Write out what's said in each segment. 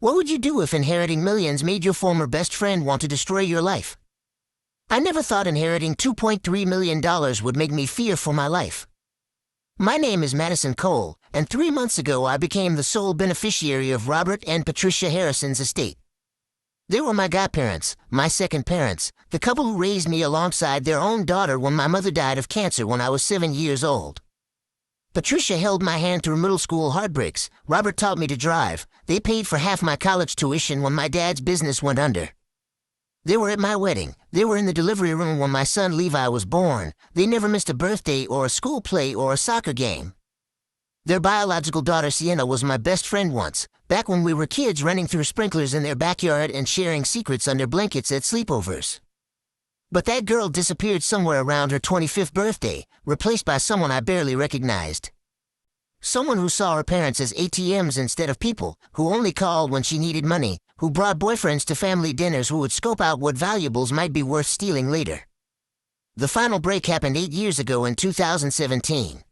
What would you do if inheriting millions made your former best friend want to destroy your life? I never thought inheriting $2.3 million would make me fear for my life. My name is Madison Cole, and 3 months ago I became the sole beneficiary of Robert and Patricia Harrison's estate. They were my godparents, my second parents, the couple who raised me alongside their own daughter when my mother died of cancer when I was 7 years old. Patricia held my hand through middle school heartbreaks. Robert taught me to drive. They paid for half my college tuition when my dad's business went under. They were at my wedding. They were in the delivery room when my son Levi was born. They never missed a birthday or a school play or a soccer game. Their biological daughter Sienna was my best friend once, back when we were kids running through sprinklers in their backyard and sharing secrets under blankets at sleepovers. But that girl disappeared somewhere around her 25th birthday, replaced by someone I barely recognized. Someone who saw her parents as ATMs instead of people, who only called when she needed money, who brought boyfriends to family dinners, who would scope out what valuables might be worth stealing later. The final break happened 8 years ago in 2017.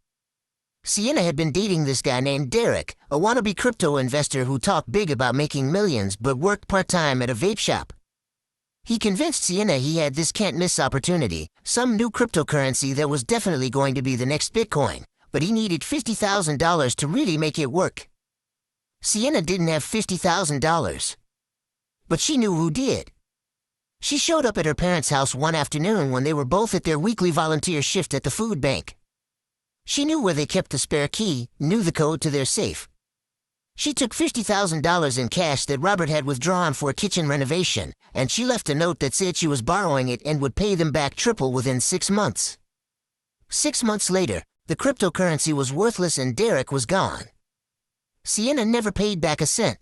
Sienna had been dating this guy named Derek, a wannabe crypto investor who talked big about making millions but worked part-time at a vape shop. He convinced Sienna he had this can't-miss opportunity, some new cryptocurrency that was definitely going to be the next Bitcoin, but he needed $50,000 to really make it work. Sienna didn't have $50,000. But she knew who did. She showed up at her parents' house one afternoon when they were both at their weekly volunteer shift at the food bank. She knew where they kept the spare key, knew the code to their safe. She took $50,000 in cash that Robert had withdrawn for a kitchen renovation, and she left a note that said she was borrowing it and would pay them back triple within 6 months. 6 months later, the cryptocurrency was worthless and Derek was gone. Sienna never paid back a cent.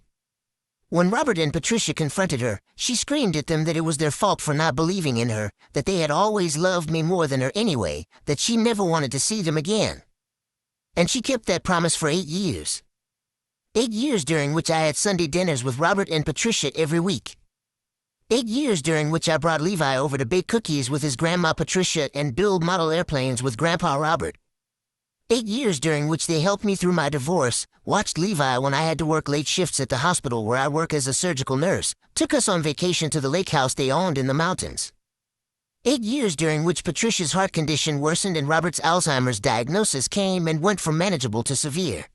When Robert and Patricia confronted her, she screamed at them that it was their fault for not believing in her, that they had always loved me more than her anyway, that she never wanted to see them again. And she kept that promise for 8 years. 8 years during which I had Sunday dinners with Robert and Patricia every week. 8 years during which I brought Levi over to bake cookies with his grandma Patricia and build model airplanes with Grandpa Robert. 8 years during which they helped me through my divorce, watched Levi when I had to work late shifts at the hospital where I work as a surgical nurse, took us on vacation to the lake house they owned in the mountains. 8 years during which Patricia's heart condition worsened and Robert's Alzheimer's diagnosis came and went from manageable to severe.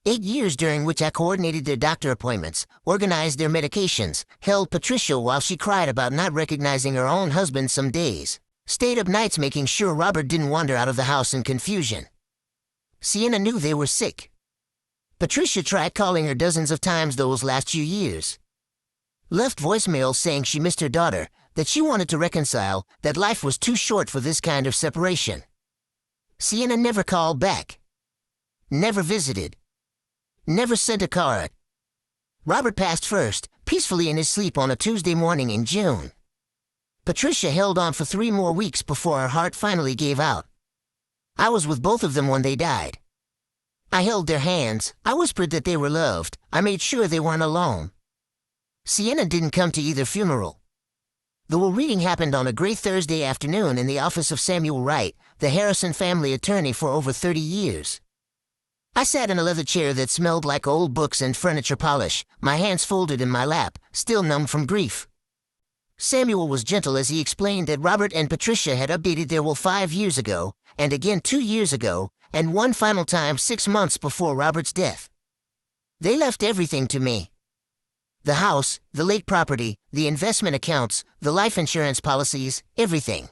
8 years during which I coordinated their doctor appointments, organized their medications, held Patricia while she cried about not recognizing her own husband some days, stayed up nights making sure Robert didn't wander out of the house in confusion. Sienna knew they were sick. Patricia tried calling her dozens of times those last few years. Left voicemails saying she missed her daughter, that she wanted to reconcile, that life was too short for this kind of separation. Sienna never called back. Never visited. Never sent a card. Robert passed first, peacefully in his sleep on a Tuesday morning in June. Patricia held on for 3 more weeks before her heart finally gave out. I was with both of them when they died. I held their hands, I whispered that they were loved, I made sure they weren't alone. Sienna didn't come to either funeral. The will reading happened on a gray Thursday afternoon in the office of Samuel Wright, the Harrison family attorney for over 30 years. I sat in a leather chair that smelled like old books and furniture polish, my hands folded in my lap, still numb from grief. Samuel was gentle as he explained that Robert and Patricia had updated their will 5 years ago, and again 2 years ago, and one final time 6 months before Robert's death. They left everything to me. The house, the lake property, the investment accounts, the life insurance policies, everything.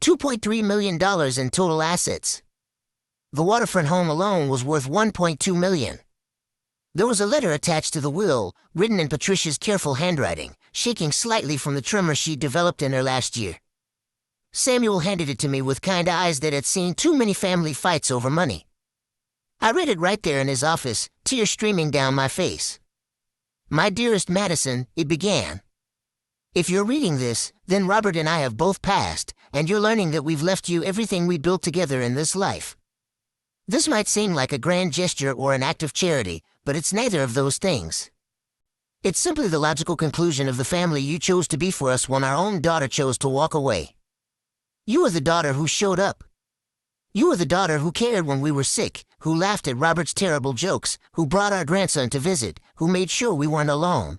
$2.3 million in total assets. The waterfront home alone was worth $1.2 million. There was a letter attached to the will, written in Patricia's careful handwriting, shaking slightly from the tremor she developed in her last year. Samuel handed it to me with kind eyes that had seen too many family fights over money. I read it right there in his office, tears streaming down my face. My dearest Madison, it began. If you're reading this, then Robert and I have both passed, and you're learning that we've left you everything we built together in this life. This might seem like a grand gesture or an act of charity, but it's neither of those things. It's simply the logical conclusion of the family you chose to be for us when our own daughter chose to walk away. You were the daughter who showed up. You were the daughter who cared when we were sick, who laughed at Robert's terrible jokes, who brought our grandson to visit, who made sure we weren't alone.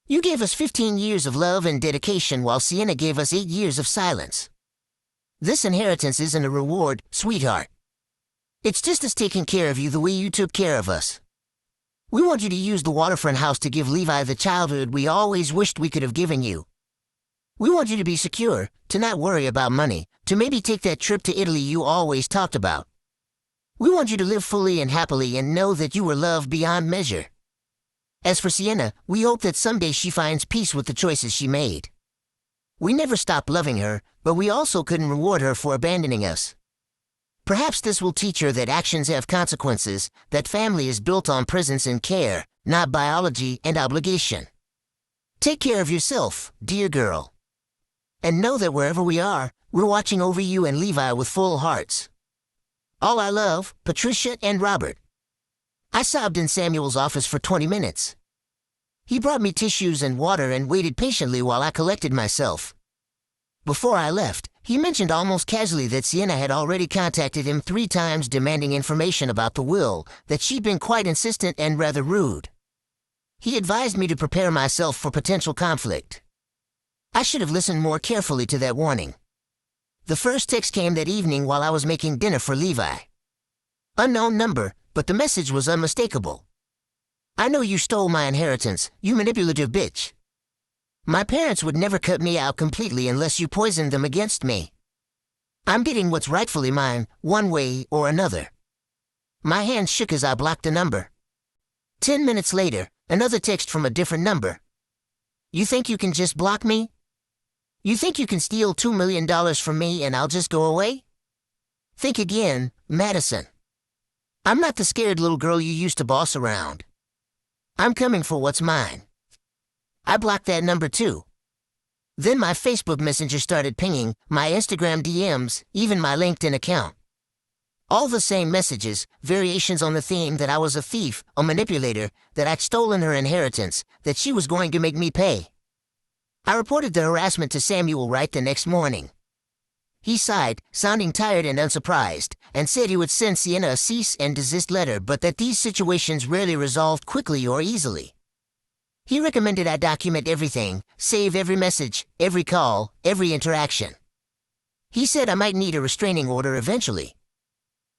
You gave us 15 years of love and dedication while Sienna gave us 8 years of silence. This inheritance isn't a reward, sweetheart. It's just us taking care of you the way you took care of us. We want you to use the waterfront house to give Levi the childhood we always wished we could have given you. We want you to be secure, to not worry about money, to maybe take that trip to Italy you always talked about. We want you to live fully and happily and know that you were loved beyond measure. As for Sienna, we hope that someday she finds peace with the choices she made. We never stopped loving her, but we also couldn't reward her for abandoning us. Perhaps this will teach her that actions have consequences, that family is built on presence and care, not biology and obligation. Take care of yourself, dear girl. And know that wherever we are, we're watching over you and Levi with full hearts. All our love, Patricia and Robert. I sobbed in Samuel's office for 20 minutes. He brought me tissues and water and waited patiently while I collected myself. Before I left, he mentioned almost casually that Sienna had already contacted him 3 times demanding information about the will, that she'd been quite insistent and rather rude. He advised me to prepare myself for potential conflict. I should have listened more carefully to that warning. The first text came that evening while I was making dinner for Levi. Unknown number, but the message was unmistakable. I know you stole my inheritance, you manipulative bitch. My parents would never cut me out completely unless you poisoned them against me. I'm getting what's rightfully mine, one way or another. My hands shook as I blocked the number. 10 minutes later, another text from a different number. You think you can just block me? You think you can steal $2 million from me and I'll just go away? Think again, Madison. I'm not the scared little girl you used to boss around. I'm coming for what's mine. I blocked that number too. Then my Facebook Messenger started pinging, my Instagram DMs, even my LinkedIn account. All the same messages, variations on the theme that I was a thief, a manipulator, that I'd stolen her inheritance, that she was going to make me pay. I reported the harassment to Samuel Wright the next morning. He sighed, sounding tired and unsurprised, and said he would send Sienna a cease and desist letter but that these situations rarely resolved quickly or easily. He recommended I document everything, save every message, every call, every interaction. He said I might need a restraining order eventually.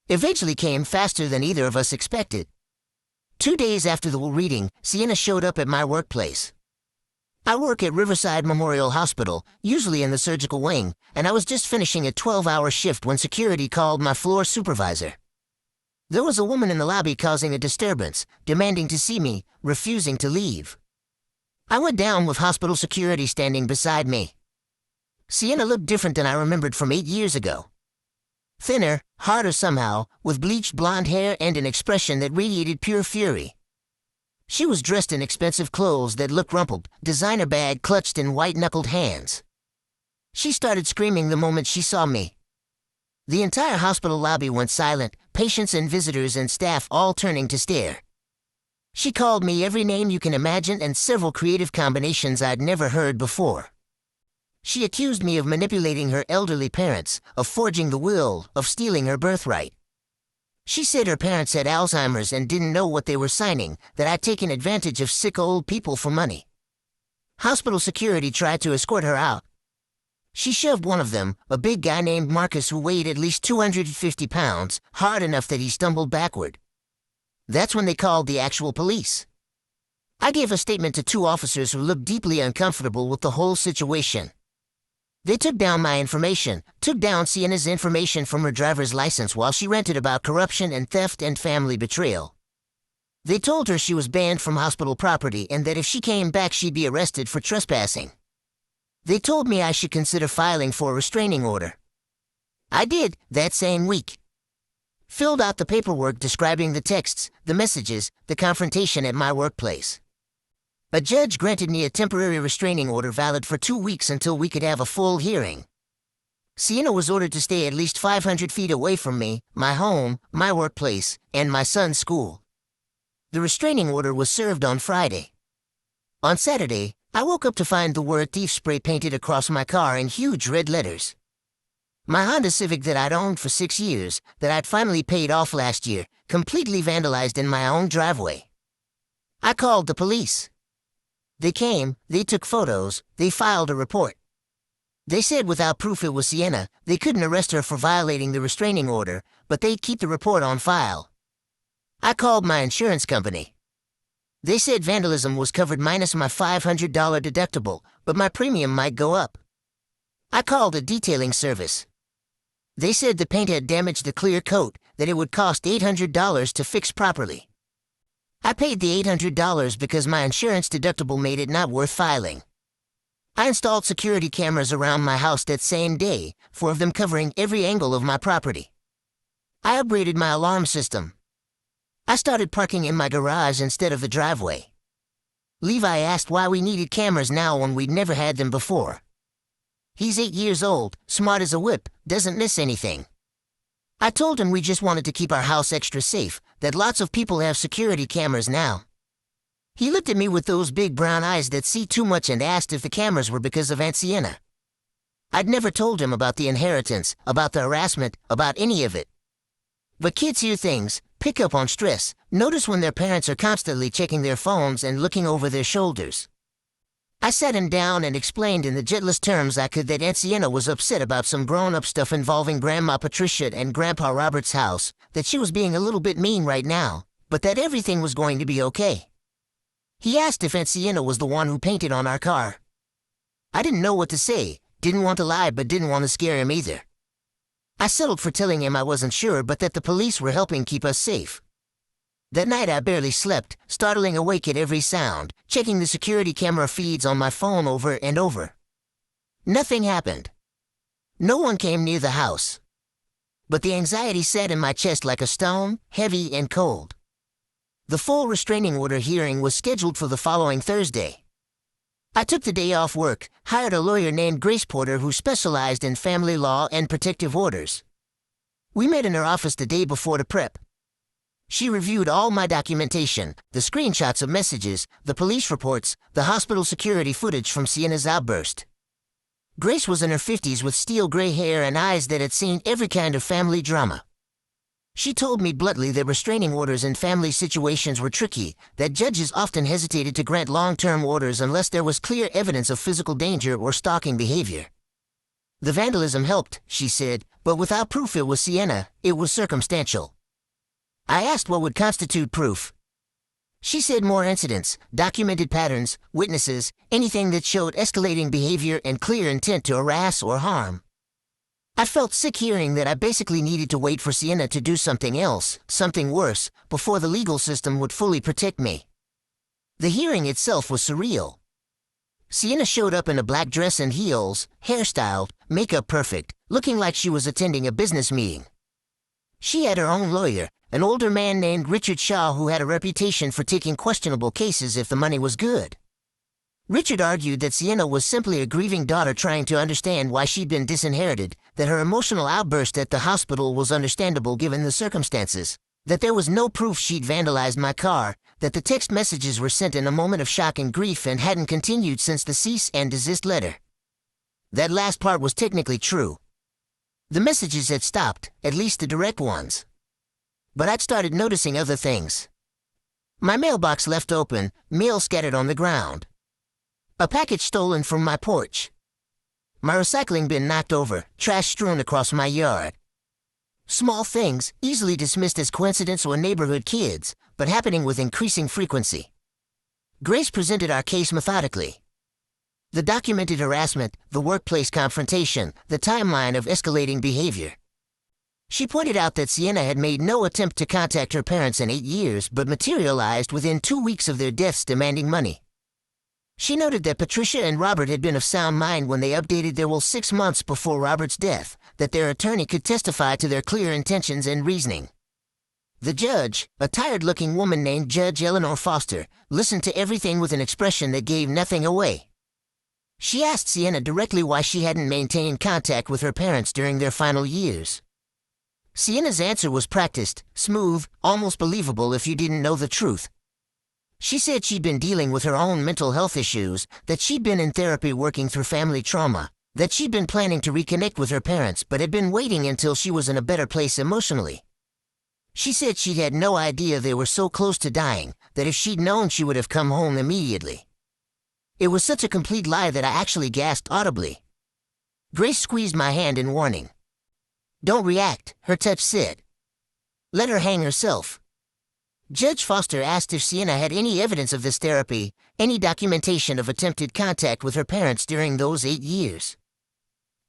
Eventually came faster than either of us expected. 2 days after the will reading, Sienna showed up at my workplace. I work at Riverside Memorial Hospital, usually in the surgical wing, and I was just finishing a 12-hour shift when security called my floor supervisor. There was a woman in the lobby causing a disturbance, demanding to see me, refusing to leave. I went down with hospital security standing beside me. Sienna looked different than I remembered from 8 years ago. Thinner, harder somehow, with bleached blonde hair and an expression that radiated pure fury. She was dressed in expensive clothes that looked rumpled, designer bag clutched in white-knuckled hands. She started screaming the moment she saw me. The entire hospital lobby went silent, patients and visitors and staff all turning to stare. She called me every name you can imagine and several creative combinations I'd never heard before. She accused me of manipulating her elderly parents, of forging the will, of stealing her birthright. She said her parents had Alzheimer's and didn't know what they were signing, that I'd taken advantage of sick old people for money. Hospital security tried to escort her out. She shoved one of them, a big guy named Marcus who weighed at least 250 pounds, hard enough that he stumbled backward. That's when they called the actual police. I gave a statement to 2 officers who looked deeply uncomfortable with the whole situation. They took down my information, took down Sienna's information from her driver's license while she ranted about corruption and theft and family betrayal. They told her she was banned from hospital property and that if she came back she'd be arrested for trespassing. They told me I should consider filing for a restraining order. I did, that same week. Filled out the paperwork describing the texts, the messages, the confrontation at my workplace. A judge granted me a temporary restraining order valid for 2 weeks until we could have a full hearing. Sienna was ordered to stay at least 500 feet away from me, my home, my workplace, and my son's school. The restraining order was served on Friday. On Saturday, I woke up to find the word thief spray painted across my car in huge red letters. My Honda Civic that I'd owned for 6 years, that I'd finally paid off last year, completely vandalized in my own driveway. I called the police. They came, they took photos, they filed a report. They said without proof it was Sienna, they couldn't arrest her for violating the restraining order, but they'd keep the report on file. I called my insurance company. They said vandalism was covered minus my $500 deductible, but my premium might go up. I called a detailing service. They said the paint had damaged the clear coat, that it would cost $800 to fix properly. I paid the $800 because my insurance deductible made it not worth filing. I installed security cameras around my house that same day, 4 of them covering every angle of my property. I upgraded my alarm system. I started parking in my garage instead of the driveway. Levi asked why we needed cameras now when we'd never had them before. He's 8 years old, smart as a whip, doesn't miss anything. I told him we just wanted to keep our house extra safe, that lots of people have security cameras now. He looked at me with those big brown eyes that see too much and asked if the cameras were because of Aunt Sienna. I'd never told him about the inheritance, about the harassment, about any of it. But kids hear things, pick up on stress, notice when their parents are constantly checking their phones and looking over their shoulders. I sat him down and explained in the gentlest terms I could that Aunt Sienna was upset about some grown-up stuff involving Grandma Patricia and Grandpa Robert's house, that she was being a little bit mean right now, but that everything was going to be okay. He asked if Aunt Sienna was the one who painted on our car. I didn't know what to say, didn't want to lie but didn't want to scare him either. I settled for telling him I wasn't sure but that the police were helping keep us safe. That night I barely slept, startling awake at every sound, checking the security camera feeds on my phone over and over. Nothing happened. No one came near the house. But the anxiety sat in my chest like a stone, heavy and cold. The full restraining order hearing was scheduled for the following Thursday. I took the day off work, hired a lawyer named Grace Porter who specialized in family law and protective orders. We met in her office the day before to prep. She reviewed all my documentation, the screenshots of messages, the police reports, the hospital security footage from Sienna's outburst. Grace was in her 50s with steel gray hair and eyes that had seen every kind of family drama. She told me bluntly that restraining orders in family situations were tricky, that judges often hesitated to grant long-term orders unless there was clear evidence of physical danger or stalking behavior. The vandalism helped, she said, but without proof it was Sienna, it was circumstantial. I asked what would constitute proof. She said more incidents, documented patterns, witnesses, anything that showed escalating behavior and clear intent to harass or harm. I felt sick hearing that I basically needed to wait for Sienna to do something else, something worse, before the legal system would fully protect me. The hearing itself was surreal. Sienna showed up in a black dress and heels, hairstyled, makeup perfect, looking like she was attending a business meeting. She had her own lawyer, an older man named Richard Shaw who had a reputation for taking questionable cases if the money was good. Richard argued that Sienna was simply a grieving daughter trying to understand why she'd been disinherited, that her emotional outburst at the hospital was understandable given the circumstances, that there was no proof she'd vandalized my car, that the text messages were sent in a moment of shock and grief and hadn't continued since the cease and desist letter. That last part was technically true. The messages had stopped, at least the direct ones. But I'd started noticing other things. My mailbox left open, mail scattered on the ground. A package stolen from my porch. My recycling bin knocked over, trash strewn across my yard. Small things, easily dismissed as coincidence or neighborhood kids, but happening with increasing frequency. Grace presented our case methodically. The documented harassment, the workplace confrontation, the timeline of escalating behavior. She pointed out that Sienna had made no attempt to contact her parents in 8 years but materialized within 2 weeks of their deaths demanding money. She noted that Patricia and Robert had been of sound mind when they updated their will 6 months before Robert's death, that their attorney could testify to their clear intentions and reasoning. The judge, a tired-looking woman named Judge Eleanor Foster, listened to everything with an expression that gave nothing away. She asked Sienna directly why she hadn't maintained contact with her parents during their final years. Sienna's answer was practiced, smooth, almost believable if you didn't know the truth. She said she'd been dealing with her own mental health issues, that she'd been in therapy working through family trauma, that she'd been planning to reconnect with her parents but had been waiting until she was in a better place emotionally. She said she had no idea they were so close to dying, that if she'd known she would have come home immediately. It was such a complete lie that I actually gasped audibly. Grace squeezed my hand in warning. "Don't react," her touch said. "Let her hang herself." Judge Foster asked if Sienna had any evidence of this therapy, any documentation of attempted contact with her parents during those 8 years.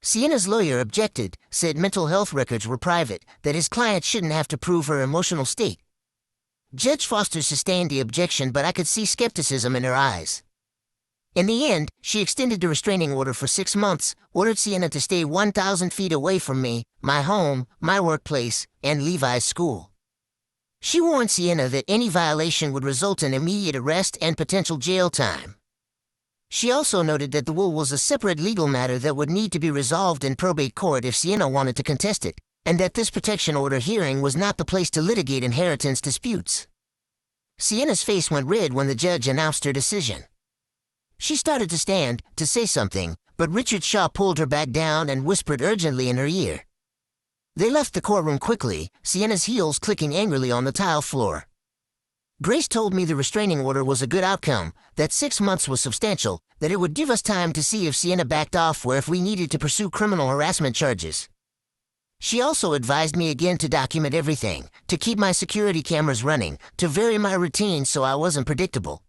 Sienna's lawyer objected, said mental health records were private, that his client shouldn't have to prove her emotional state. Judge Foster sustained the objection, but I could see skepticism in her eyes. In the end, she extended the restraining order for 6 months, ordered Sienna to stay 1,000 feet away from me, my home, my workplace, and Levi's school. She warned Sienna that any violation would result in immediate arrest and potential jail time. She also noted that the will was a separate legal matter that would need to be resolved in probate court if Sienna wanted to contest it, and that this protection order hearing was not the place to litigate inheritance disputes. Sienna's face went red when the judge announced her decision. She started to stand, to say something, but Richard Shaw pulled her back down and whispered urgently in her ear. They left the courtroom quickly, Sienna's heels clicking angrily on the tile floor. Grace told me the restraining order was a good outcome, that 6 months was substantial, that it would give us time to see if Sienna backed off or if we needed to pursue criminal harassment charges. She also advised me again to document everything, to keep my security cameras running, to vary my routine so I wasn't predictable.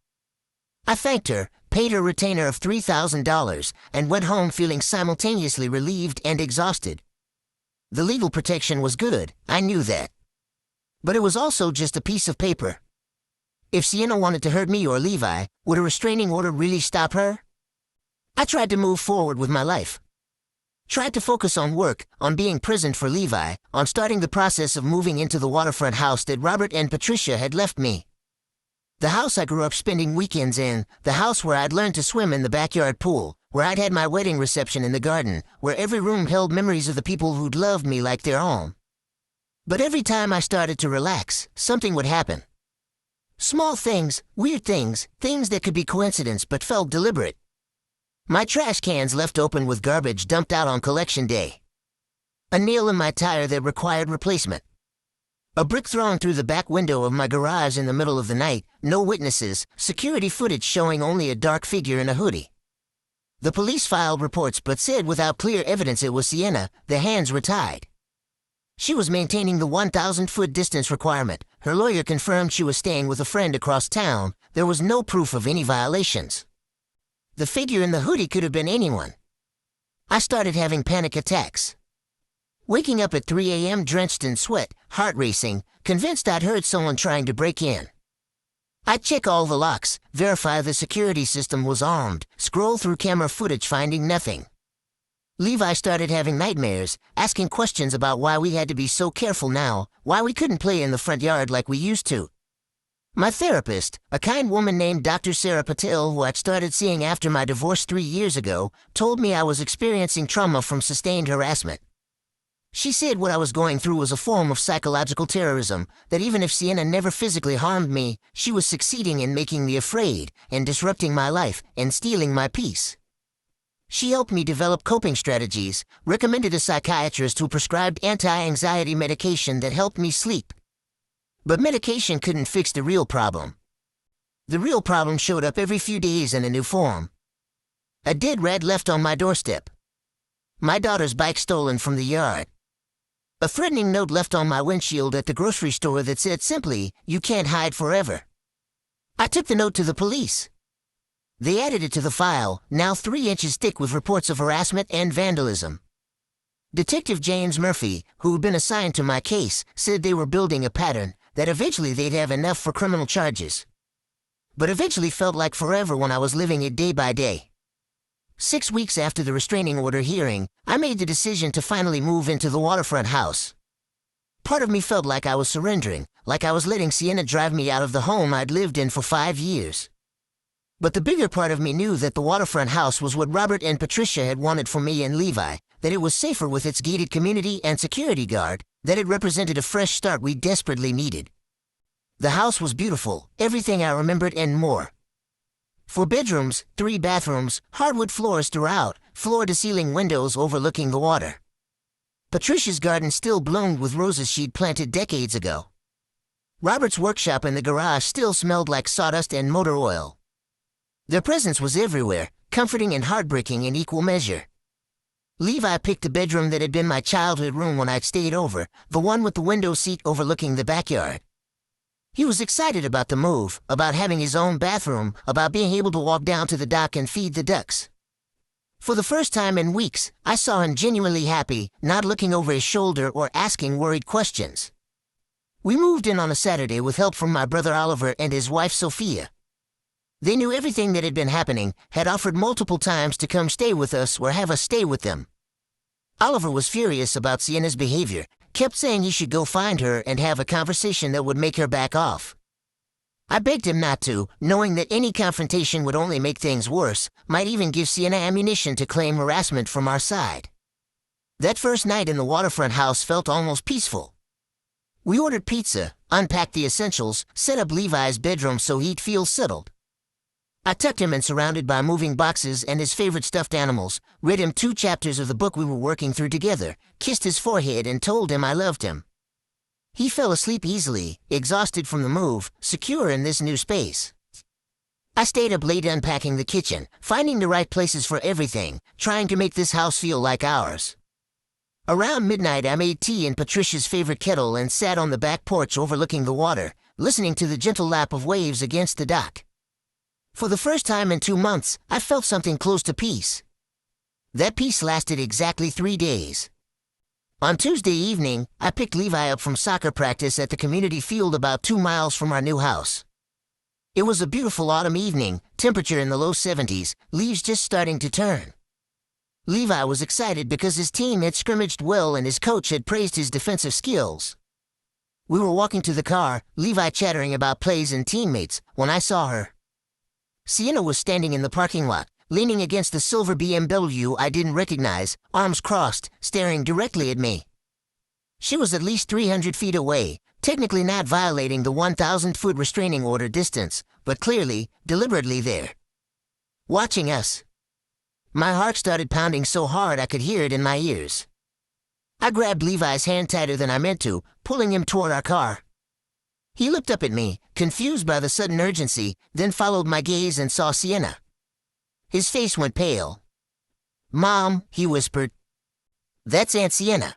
I thanked her, paid her retainer of $3,000, and went home feeling simultaneously relieved and exhausted. The legal protection was good, I knew that. But it was also just a piece of paper. If Sienna wanted to hurt me or Levi, would a restraining order really stop her? I tried to move forward with my life. Tried to focus on work, on being prisoned for Levi, on starting the process of moving into the waterfront house that Robert and Patricia had left me. The house I grew up spending weekends in, the house where I'd learned to swim in the backyard pool, where I'd had my wedding reception in the garden, where every room held memories of the people who'd loved me like their own. But every time I started to relax, something would happen. Small things, weird things, things that could be coincidence but felt deliberate. My trash cans left open with garbage dumped out on collection day. A nail in my tire that required replacement. A brick thrown through the back window of my garage in the middle of the night, no witnesses, security footage showing only a dark figure in a hoodie. The police filed reports but said without clear evidence it was Sienna, the hands were tied. She was maintaining the 1,000-foot distance requirement. Her lawyer confirmed she was staying with a friend across town. There was no proof of any violations. The figure in the hoodie could have been anyone. I started having panic attacks. Waking up at 3 a.m. drenched in sweat, heart racing, convinced I'd heard someone trying to break in. I'd check all the locks, verify the security system was armed, scroll through camera footage finding nothing. Levi started having nightmares, asking questions about why we had to be so careful now, why we couldn't play in the front yard like we used to. My therapist, a kind woman named Dr. Sarah Patel, who I'd started seeing after my divorce 3 years ago, told me I was experiencing trauma from sustained harassment. She said what I was going through was a form of psychological terrorism, that even if Sienna never physically harmed me, she was succeeding in making me afraid, and disrupting my life, and stealing my peace. She helped me develop coping strategies, recommended a psychiatrist who prescribed anti-anxiety medication that helped me sleep. But medication couldn't fix the real problem. The real problem showed up every few days in a new form. A dead rat left on my doorstep. My daughter's bike stolen from the yard. A threatening note left on my windshield at the grocery store that said simply, "You can't hide forever." I took the note to the police. They added it to the file, now 3 inches thick with reports of harassment and vandalism. Detective James Murphy, who had been assigned to my case, said they were building a pattern, that eventually they'd have enough for criminal charges. But eventually felt like forever when I was living it day by day. 6 weeks after the restraining order hearing, I made the decision to finally move into the waterfront house. Part of me felt like I was surrendering, like I was letting Sienna drive me out of the home I'd lived in for 5 years. But the bigger part of me knew that the waterfront house was what Robert and Patricia had wanted for me and Levi, that it was safer with its gated community and security guard, that it represented a fresh start we desperately needed. The house was beautiful, everything I remembered and more. 4 bedrooms, 3 bathrooms, hardwood floors throughout, floor-to-ceiling windows overlooking the water. Patricia's garden still bloomed with roses she'd planted decades ago. Robert's workshop in the garage still smelled like sawdust and motor oil. Their presence was everywhere, comforting and heartbreaking in equal measure. Levi picked the bedroom that had been my childhood room when I'd stayed over, the one with the window seat overlooking the backyard. He was excited about the move, about having his own bathroom, about being able to walk down to the dock and feed the ducks. For the first time in weeks, I saw him genuinely happy, not looking over his shoulder or asking worried questions. We moved in on a Saturday with help from my brother Oliver and his wife Sophia. They knew everything that had been happening, had offered multiple times to come stay with us or have us stay with them. Oliver was furious about Sienna's behavior, kept saying he should go find her and have a conversation that would make her back off. I begged him not to, knowing that any confrontation would only make things worse, might even give Sienna ammunition to claim harassment from our side. That first night in the waterfront house felt almost peaceful. We ordered pizza, unpacked the essentials, set up Levi's bedroom so he'd feel settled. I tucked him in surrounded by moving boxes and his favorite stuffed animals, read him 2 chapters of the book we were working through together, kissed his forehead and told him I loved him. He fell asleep easily, exhausted from the move, secure in this new space. I stayed up late unpacking the kitchen, finding the right places for everything, trying to make this house feel like ours. Around midnight I made tea in Patricia's favorite kettle and sat on the back porch overlooking the water, listening to the gentle lap of waves against the dock. For the first time in 2 months, I felt something close to peace. That peace lasted exactly 3 days. On Tuesday evening, I picked Levi up from soccer practice at the community field about 2 miles from our new house. It was a beautiful autumn evening, temperature in the low 70s, leaves just starting to turn. Levi was excited because his team had scrimmaged well and his coach had praised his defensive skills. We were walking to the car, Levi chattering about plays and teammates, when I saw her. Sienna was standing in the parking lot, leaning against the silver BMW I didn't recognize, arms crossed, staring directly at me. She was at least 300 feet away, technically not violating the 1,000-foot restraining order distance, but clearly, deliberately there. Watching us. My heart started pounding so hard I could hear it in my ears. I grabbed Levi's hand tighter than I meant to, pulling him toward our car. He looked up at me, confused by the sudden urgency, then followed my gaze and saw Sienna. His face went pale. "Mom," he whispered. "That's Aunt Sienna."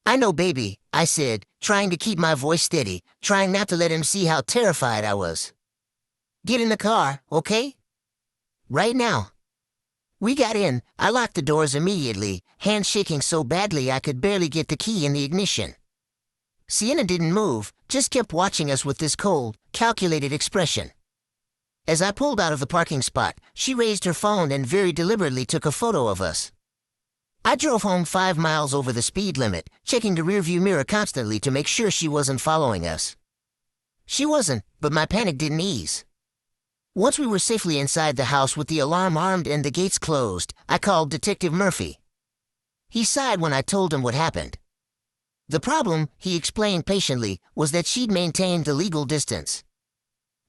"I know, baby," I said, trying to keep my voice steady, trying not to let him see how terrified I was. "Get in the car, okay? Right now." We got in. I locked the doors immediately, hands shaking so badly I could barely get the key in the ignition. Sienna didn't move, just kept watching us with this cold, calculated expression. As I pulled out of the parking spot, she raised her phone and very deliberately took a photo of us. I drove home 5 miles over the speed limit, checking the rearview mirror constantly to make sure she wasn't following us. She wasn't, but my panic didn't ease. Once we were safely inside the house with the alarm armed and the gates closed, I called Detective Murphy. He sighed when I told him what happened. The problem, he explained patiently, was that she'd maintained the legal distance.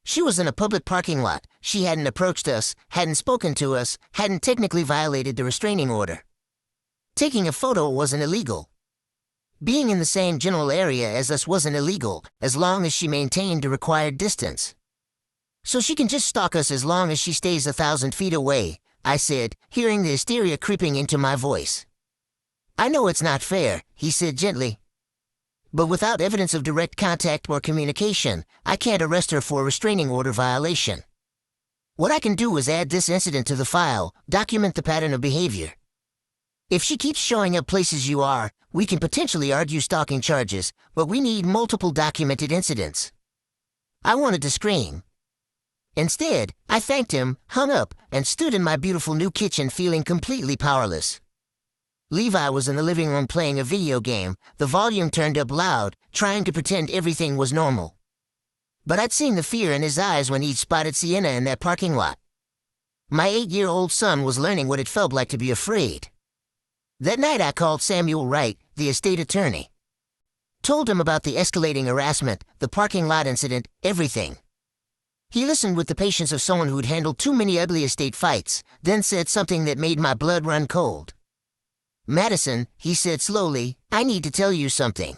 She was in a public parking lot, she hadn't approached us, hadn't spoken to us, hadn't technically violated the restraining order. Taking a photo wasn't illegal. Being in the same general area as us wasn't illegal, as long as she maintained the required distance. "So she can just stalk us as long as she stays 1,000 feet away," I said, hearing the hysteria creeping into my voice. "I know it's not fair," he said gently. "But without evidence of direct contact or communication, I can't arrest her for a restraining order violation. What I can do is add this incident to the file, document the pattern of behavior. If she keeps showing up places you are, we can potentially argue stalking charges, but we need multiple documented incidents." I wanted to scream. Instead, I thanked him, hung up, and stood in my beautiful new kitchen feeling completely powerless. Levi was in the living room playing a video game, the volume turned up loud, trying to pretend everything was normal. But I'd seen the fear in his eyes when he'd spotted Sienna in that parking lot. My 8-year-old son was learning what it felt like to be afraid. That night I called Samuel Wright, the estate attorney. Told him about the escalating harassment, the parking lot incident, everything. He listened with the patience of someone who'd handled too many ugly estate fights, then said something that made my blood run cold. "Madison," he said slowly, "I need to tell you something.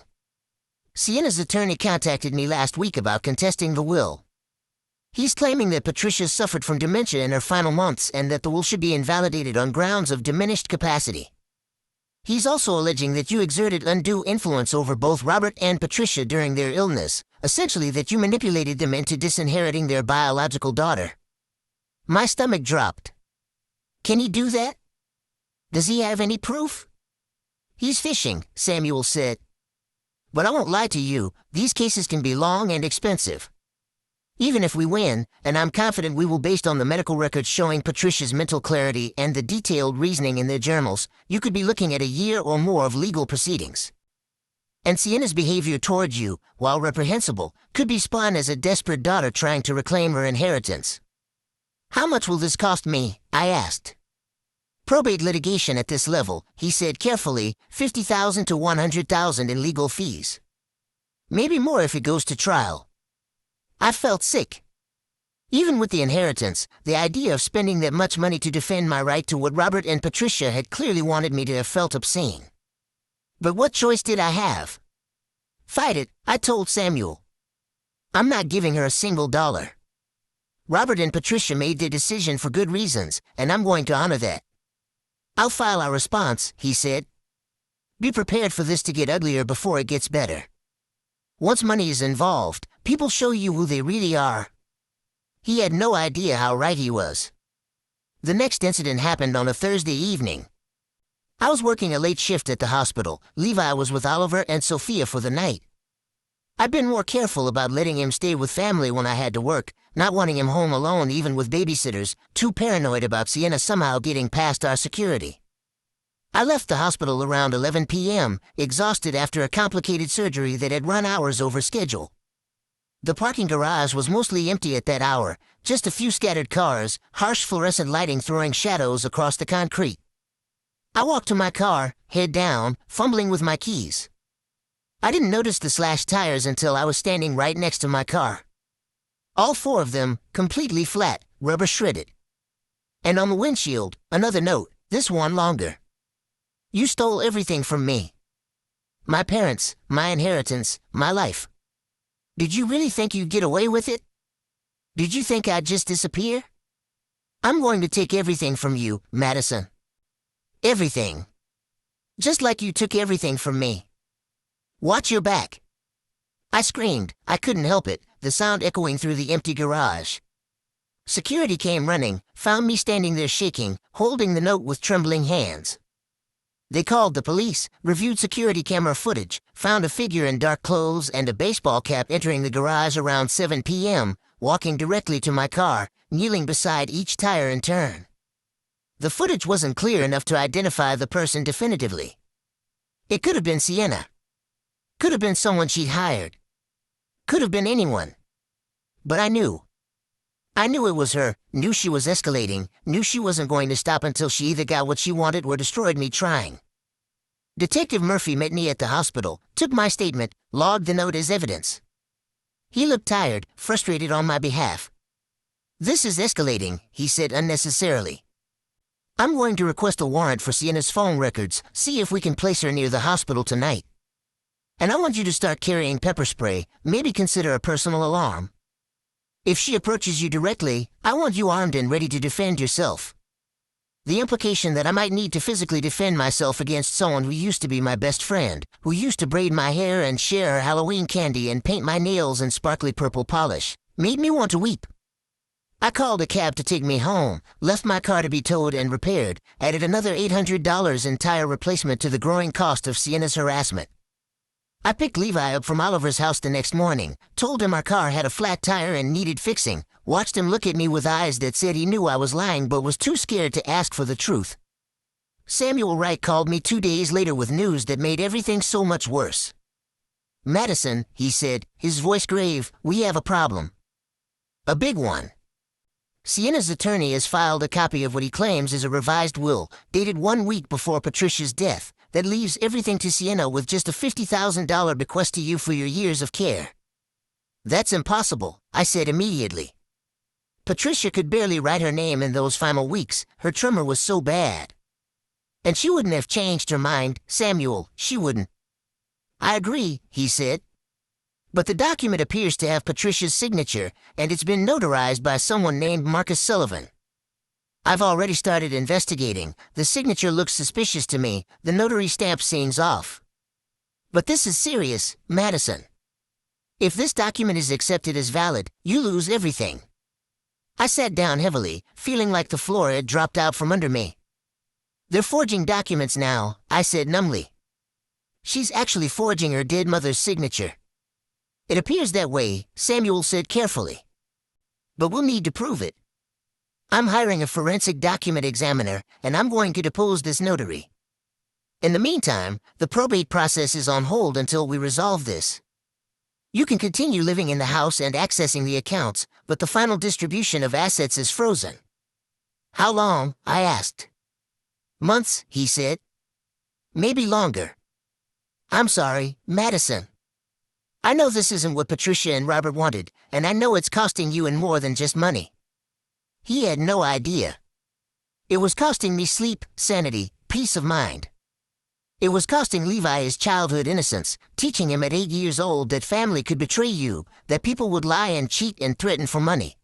Sienna's attorney contacted me last week about contesting the will. He's claiming that Patricia suffered from dementia in her final months and that the will should be invalidated on grounds of diminished capacity. He's also alleging that you exerted undue influence over both Robert and Patricia during their illness, essentially that you manipulated them into disinheriting their biological daughter." My stomach dropped. Can he do that? Does he have any proof? "He's fishing," Samuel said. "But I won't lie to you, these cases can be long and expensive. Even if we win, and I'm confident we will based on the medical records showing Patricia's mental clarity and the detailed reasoning in their journals, you could be looking at a year or more of legal proceedings. And Sienna's behavior towards you, while reprehensible, could be spun as a desperate daughter trying to reclaim her inheritance." "How much will this cost me?" I asked. "Probate litigation at this level," he said carefully, $50,000 to $100,000 in legal fees. Maybe more if it goes to trial. I felt sick. Even with the inheritance, the idea of spending that much money to defend my right to what Robert and Patricia had clearly wanted me to have felt obscene. But what choice did I have? "Fight it," I told Samuel. "I'm not giving her a single dollar. Robert and Patricia made their decision for good reasons, and I'm going to honor that." "I'll file our response," he said. "Be prepared for this to get uglier before it gets better. Once money is involved, people show you who they really are." He had no idea how right he was. The next incident happened on a Thursday evening. I was working a late shift at the hospital. Levi was with Oliver and Sophia for the night. I'd been more careful about letting him stay with family when I had to work, not wanting him home alone even with babysitters, too paranoid about Sienna somehow getting past our security. I left the hospital around 11 p.m., exhausted after a complicated surgery that had run hours over schedule. The parking garage was mostly empty at that hour, just a few scattered cars, harsh fluorescent lighting throwing shadows across the concrete. I walked to my car, head down, fumbling with my keys. I didn't notice the slashed tires until I was standing right next to my car. All four of them, completely flat, rubber shredded. And on the windshield, another note, this one longer. "You stole everything from me. My parents, my inheritance, my life. Did you really think you'd get away with it? Did you think I'd just disappear? I'm going to take everything from you, Madison. Everything. Just like you took everything from me. Watch your back." I screamed. I couldn't help it, the sound echoing through the empty garage. Security came running, found me standing there shaking, holding the note with trembling hands. They called the police, reviewed security camera footage, found a figure in dark clothes and a baseball cap entering the garage around 7 p.m., walking directly to my car, kneeling beside each tire in turn. The footage wasn't clear enough to identify the person definitively. It could have been Sienna. Could have been someone she'd hired. Could have been anyone. But I knew. I knew it was her, knew she was escalating, knew she wasn't going to stop until she either got what she wanted or destroyed me trying. Detective Murphy met me at the hospital, took my statement, logged the note as evidence. He looked tired, frustrated on my behalf. "This is escalating," he said unnecessarily. "I'm going to request a warrant for Sienna's phone records, see if we can place her near the hospital tonight. And I want you to start carrying pepper spray, maybe consider a personal alarm. If she approaches you directly, I want you armed and ready to defend yourself. The implication that I might need to physically defend myself against someone who used to be my best friend, who used to braid my hair and share her Halloween candy and paint my nails in sparkly purple polish, made me want to weep. I called a cab to take me home, left my car to be towed and repaired, added another $800 in tire replacement to the growing cost of Sienna's harassment. I picked Levi up from Oliver's house the next morning, told him our car had a flat tire and needed fixing, watched him look at me with eyes that said he knew I was lying but was too scared to ask for the truth. Samuel Wright called me 2 days later with news that made everything so much worse. "Madison," he said, his voice grave, "we have a problem. A big one. Sienna's attorney has filed a copy of what he claims is a revised will, dated 1 week before Patricia's death, that leaves everything to Sienna with just a $50,000 bequest to you for your years of care." "That's impossible," I said immediately. Patricia could barely write her name in those final weeks. Her tremor was so bad. And she wouldn't have changed her mind, Samuel, she wouldn't. I agree, he said. But the document appears to have Patricia's signature, and it's been notarized by someone named Marcus Sullivan. I've already started investigating. The signature looks suspicious to me. The notary stamp seems off. But this is serious, Madison. If this document is accepted as valid, you lose everything. I sat down heavily, feeling like the floor had dropped out from under me. They're forging documents now, I said numbly. She's actually forging her dead mother's signature. It appears that way, Samuel said carefully. But we'll need to prove it. I'm hiring a forensic document examiner, and I'm going to depose this notary. In the meantime, the probate process is on hold until we resolve this. You can continue living in the house and accessing the accounts, but the final distribution of assets is frozen. How long? I asked. Months, he said. Maybe longer. I'm sorry, Madison. I know this isn't what Patricia and Robert wanted, and I know it's costing you and more than just money. He had no idea. It was costing me sleep, sanity, peace of mind. It was costing Levi his childhood innocence, teaching him at 8 years old that family could betray you, that people would lie and cheat and threaten for money.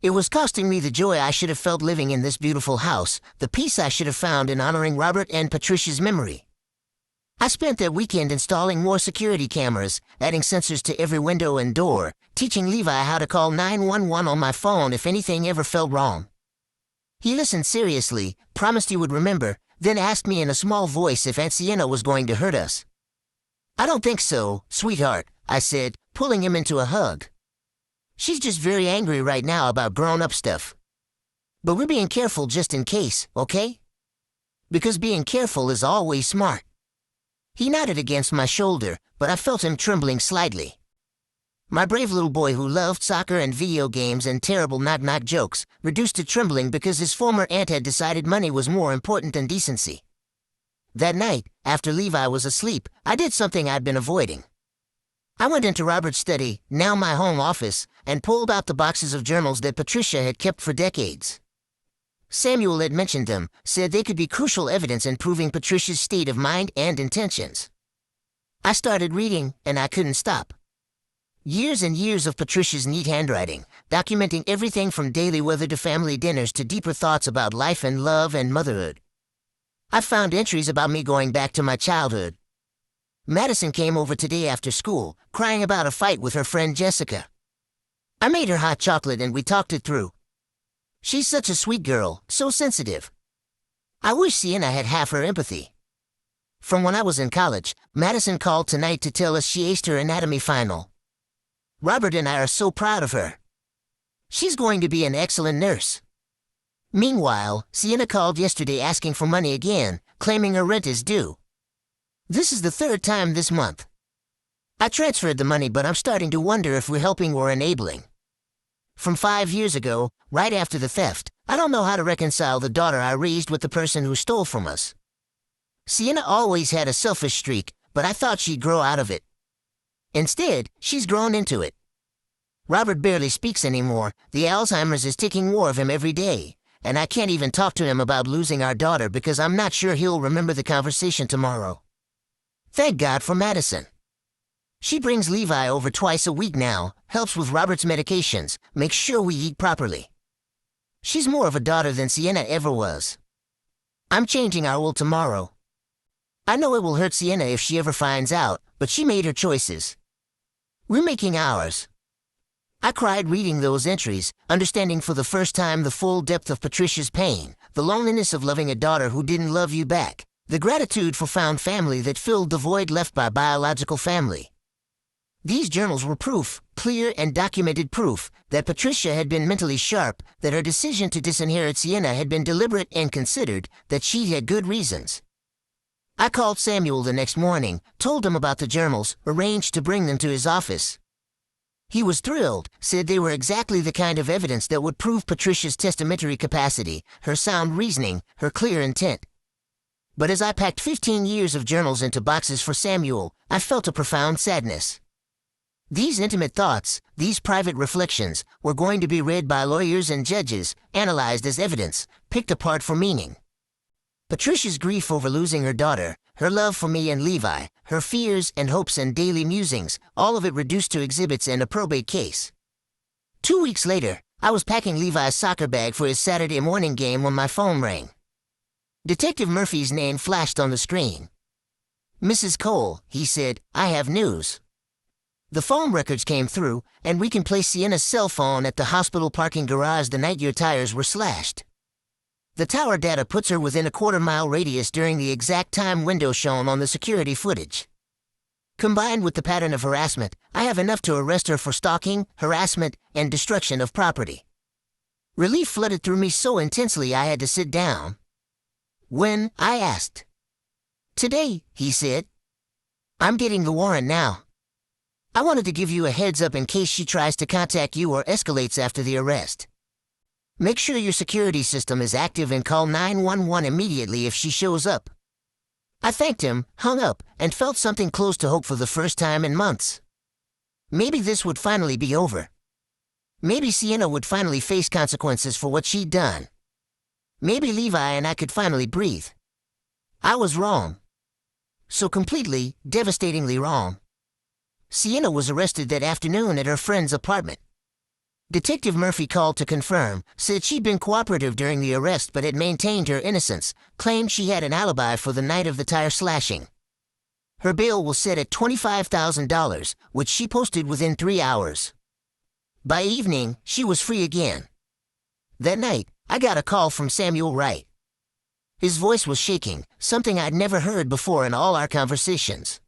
It was costing me the joy I should have felt living in this beautiful house, the peace I should have found in honoring Robert and Patricia's memory. I spent that weekend installing more security cameras, adding sensors to every window and door, teaching Levi how to call 911 on my phone if anything ever felt wrong. He listened seriously, promised he would remember, then asked me in a small voice if Aunt Sienna was going to hurt us. I don't think so, sweetheart, I said, pulling him into a hug. She's just very angry right now about grown-up stuff. But we're being careful just in case, okay? Because being careful is always smart. He nodded against my shoulder, but I felt him trembling slightly. My brave little boy who loved soccer and video games and terrible knock-knock jokes, reduced to trembling because his former aunt had decided money was more important than decency. That night, after Levi was asleep, I did something I'd been avoiding. I went into Robert's study, now my home office, and pulled out the boxes of journals that Patricia had kept for decades. Samuel had mentioned them, said they could be crucial evidence in proving Patricia's state of mind and intentions. I started reading, and I couldn't stop. Years and years of Patricia's neat handwriting, documenting everything from daily weather to family dinners to deeper thoughts about life and love and motherhood. I found entries about me going back to my childhood. Madison came over today after school, crying about a fight with her friend Jessica. I made her hot chocolate and we talked it through. She's such a sweet girl, so sensitive. I wish Sienna had half her empathy. From when I was in college, Madison called tonight to tell us she aced her anatomy final. Robert and I are so proud of her. She's going to be an excellent nurse. Meanwhile, Sienna called yesterday asking for money again, claiming her rent is due. This is the third time this month. I transferred the money, but I'm starting to wonder if we're helping or enabling. From 5 years ago, right after the theft, I don't know how to reconcile the daughter I raised with the person who stole from us. Sienna always had a selfish streak, but I thought she'd grow out of it. Instead, she's grown into it. Robert barely speaks anymore. The Alzheimer's is taking more of him every day, and I can't even talk to him about losing our daughter because I'm not sure he'll remember the conversation tomorrow. Thank God for Madison. She brings Levi over twice a week now, helps with Robert's medications, makes sure we eat properly. She's more of a daughter than Sienna ever was. I'm changing our will tomorrow. I know it will hurt Sienna if she ever finds out, but she made her choices. We're making ours. I cried reading those entries, understanding for the first time the full depth of Patricia's pain, the loneliness of loving a daughter who didn't love you back, the gratitude for found family that filled the void left by biological family. These journals were proof, clear and documented proof, that Patricia had been mentally sharp, that her decision to disinherit Sienna had been deliberate and considered, that she had good reasons. I called Samuel the next morning, told him about the journals, arranged to bring them to his office. He was thrilled, said they were exactly the kind of evidence that would prove Patricia's testamentary capacity, her sound reasoning, her clear intent. But as I packed 15 years of journals into boxes for Samuel, I felt a profound sadness. These intimate thoughts, these private reflections, were going to be read by lawyers and judges, analyzed as evidence, picked apart for meaning. Patricia's grief over losing her daughter, her love for me and Levi, her fears and hopes and daily musings, all of it reduced to exhibits and a probate case. 2 weeks later, I was packing Levi's soccer bag for his Saturday morning game when my phone rang. Detective Murphy's name flashed on the screen. "Mrs. Cole," he said, "I have news." The phone records came through, and we can place Sienna's cell phone at the hospital parking garage the night your tires were slashed. The tower data puts her within a quarter-mile radius during the exact time window shown on the security footage. Combined with the pattern of harassment, I have enough to arrest her for stalking, harassment, and destruction of property. Relief flooded through me so intensely I had to sit down. "When?" I asked. "Today," he said. "I'm getting the warrant now. I wanted to give you a heads up in case she tries to contact you or escalates after the arrest. Make sure your security system is active and call 911 immediately if she shows up." I thanked him, hung up, and felt something close to hope for the first time in months. Maybe this would finally be over. Maybe Sienna would finally face consequences for what she'd done. Maybe Levi and I could finally breathe. I was wrong. So completely, devastatingly wrong. Sienna was arrested that afternoon at her friend's apartment. Detective Murphy called to confirm, said she'd been cooperative during the arrest but had maintained her innocence, claimed she had an alibi for the night of the tire slashing. Her bail was set at $25,000, which she posted within 3 hours. By evening, she was free again. That night, I got a call from Samuel Wright. His voice was shaking, something I'd never heard before in all our conversations.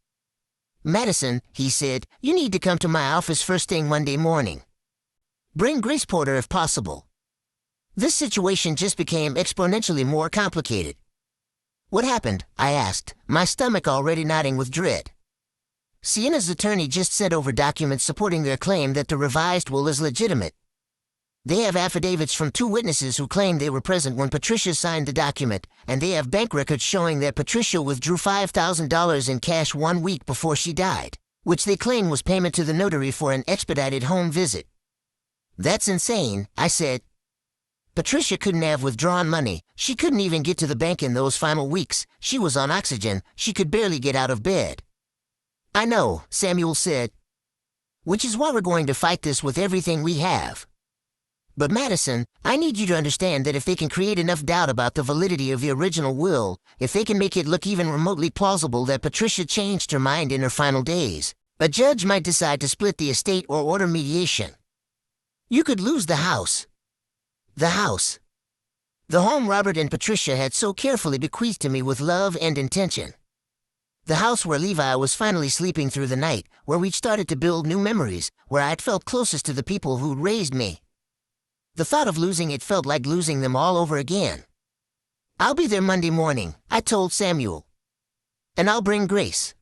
"Madison," he said, "you need to come to my office first thing Monday morning. Bring Grace Porter if possible." This situation just became exponentially more complicated. "What happened?" I asked, my stomach already knotting with dread. "Sienna's attorney just sent over documents supporting their claim that the revised will is legitimate. They have affidavits from 2 witnesses who claim they were present when Patricia signed the document, and they have bank records showing that Patricia withdrew $5,000 in cash 1 week before she died, which they claim was payment to the notary for an expedited home visit." "That's insane," I said. "Patricia couldn't have withdrawn money. She couldn't even get to the bank in those final weeks. She was on oxygen. She could barely get out of bed." "I know," Samuel said. "Which is why we're going to fight this with everything we have. But Madison, I need you to understand that if they can create enough doubt about the validity of the original will, if they can make it look even remotely plausible that Patricia changed her mind in her final days, a judge might decide to split the estate or order mediation. You could lose the house. The house. The home Robert and Patricia had so carefully bequeathed to me with love and intention. The house where Levi was finally sleeping through the night, where we'd started to build new memories, where I'd felt closest to the people who'd raised me. The thought of losing it felt like losing them all over again. "I'll be there Monday morning," I told Samuel. "And I'll bring Grace."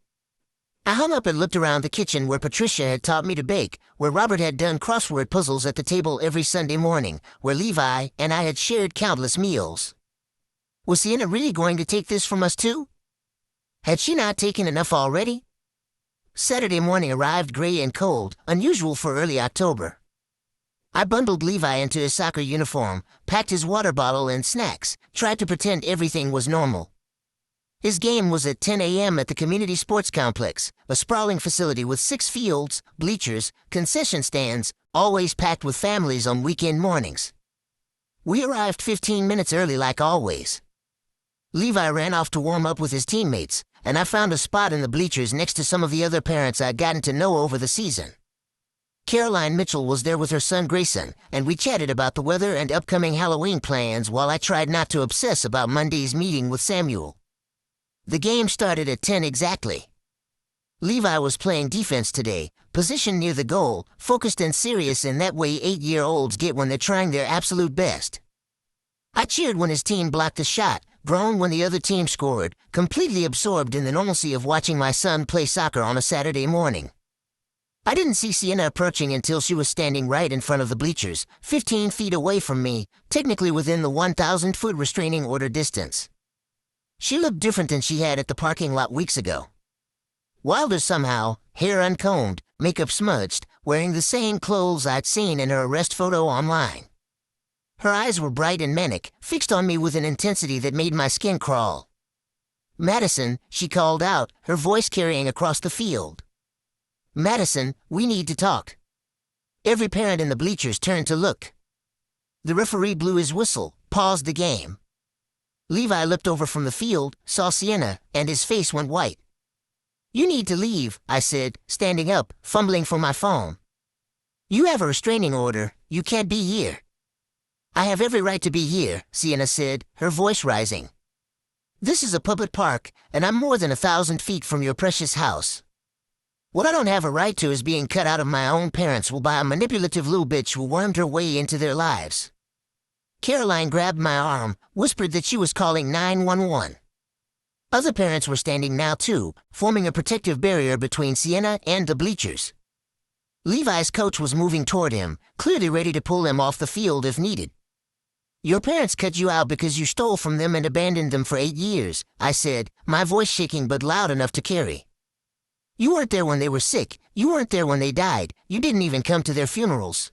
I hung up and looked around the kitchen where Patricia had taught me to bake, where Robert had done crossword puzzles at the table every Sunday morning, where Levi and I had shared countless meals. Was Sienna really going to take this from us too? Had she not taken enough already? Saturday morning arrived gray and cold, unusual for early October. I bundled Levi into his soccer uniform, packed his water bottle and snacks, tried to pretend everything was normal. His game was at 10 a.m. at the Community Sports Complex, a sprawling facility with 6 fields, bleachers, concession stands, always packed with families on weekend mornings. We arrived 15 minutes early like always. Levi ran off to warm up with his teammates, and I found a spot in the bleachers next to some of the other parents I'd gotten to know over the season. Caroline Mitchell was there with her son Grayson, and we chatted about the weather and upcoming Halloween plans while I tried not to obsess about Monday's meeting with Samuel. The game started at 10 exactly. Levi was playing defense today, positioned near the goal, focused and serious in that way 8-year-olds get when they're trying their absolute best. I cheered when his team blocked a shot, groaned when the other team scored, completely absorbed in the normalcy of watching my son play soccer on a Saturday morning. I didn't see Sienna approaching until she was standing right in front of the bleachers, 15 feet away from me, technically within the 1,000-foot restraining order distance. She looked different than she had at the parking lot weeks ago. Wilder somehow, hair uncombed, makeup smudged, wearing the same clothes I'd seen in her arrest photo online. Her eyes were bright and manic, fixed on me with an intensity that made my skin crawl. "Madison," she called out, her voice carrying across the field. "Madison, we need to talk." Every parent in the bleachers turned to look. The referee blew his whistle, paused the game. Levi looked over from the field, saw Sienna, and his face went white. "You need to leave," I said, standing up, fumbling for my phone. "You have a restraining order. You can't be here." "I have every right to be here," Sienna said, her voice rising. "This is a public park, and I'm more than 1,000 feet from your precious house. What I don't have a right to is being cut out of my own parents by a manipulative little bitch who wormed her way into their lives." Caroline grabbed my arm, whispered that she was calling 911. Other parents were standing now too, forming a protective barrier between Sienna and the bleachers. Levi's coach was moving toward him, clearly ready to pull him off the field if needed. "Your parents cut you out because you stole from them and abandoned them for 8 years, I said, my voice shaking but loud enough to carry. "You weren't there when they were sick. You weren't there when they died. You didn't even come to their funerals.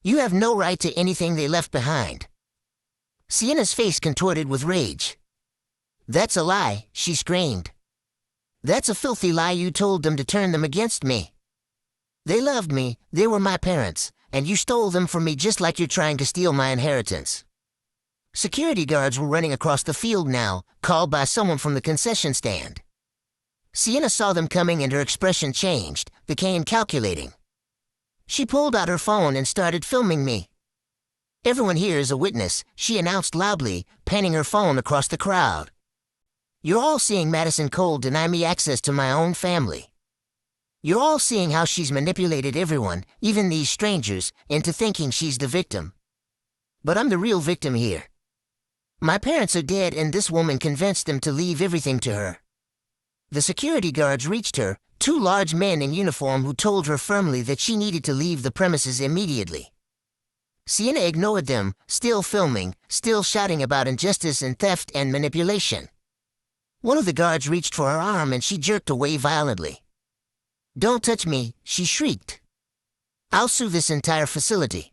You have no right to anything they left behind." Sienna's face contorted with rage. "That's a lie," she screamed. "That's a filthy lie. You told them to turn them against me. They loved me, they were my parents, and you stole them from me just like you're trying to steal my inheritance." Security guards were running across the field now, called by someone from the concession stand. Sienna saw them coming and her expression changed, became calculating. She pulled out her phone and started filming me. "Everyone here is a witness," she announced loudly, panning her phone across the crowd. "You're all seeing Madison Cole deny me access to my own family. You're all seeing how she's manipulated everyone, even these strangers, into thinking she's the victim. But I'm the real victim here. My parents are dead and this woman convinced them to leave everything to her." The security guards reached her, 2 large men in uniform who told her firmly that she needed to leave the premises immediately. Sienna ignored them, still filming, still shouting about injustice and theft and manipulation. One of the guards reached for her arm and she jerked away violently. "Don't touch me," she shrieked. "I'll sue this entire facility.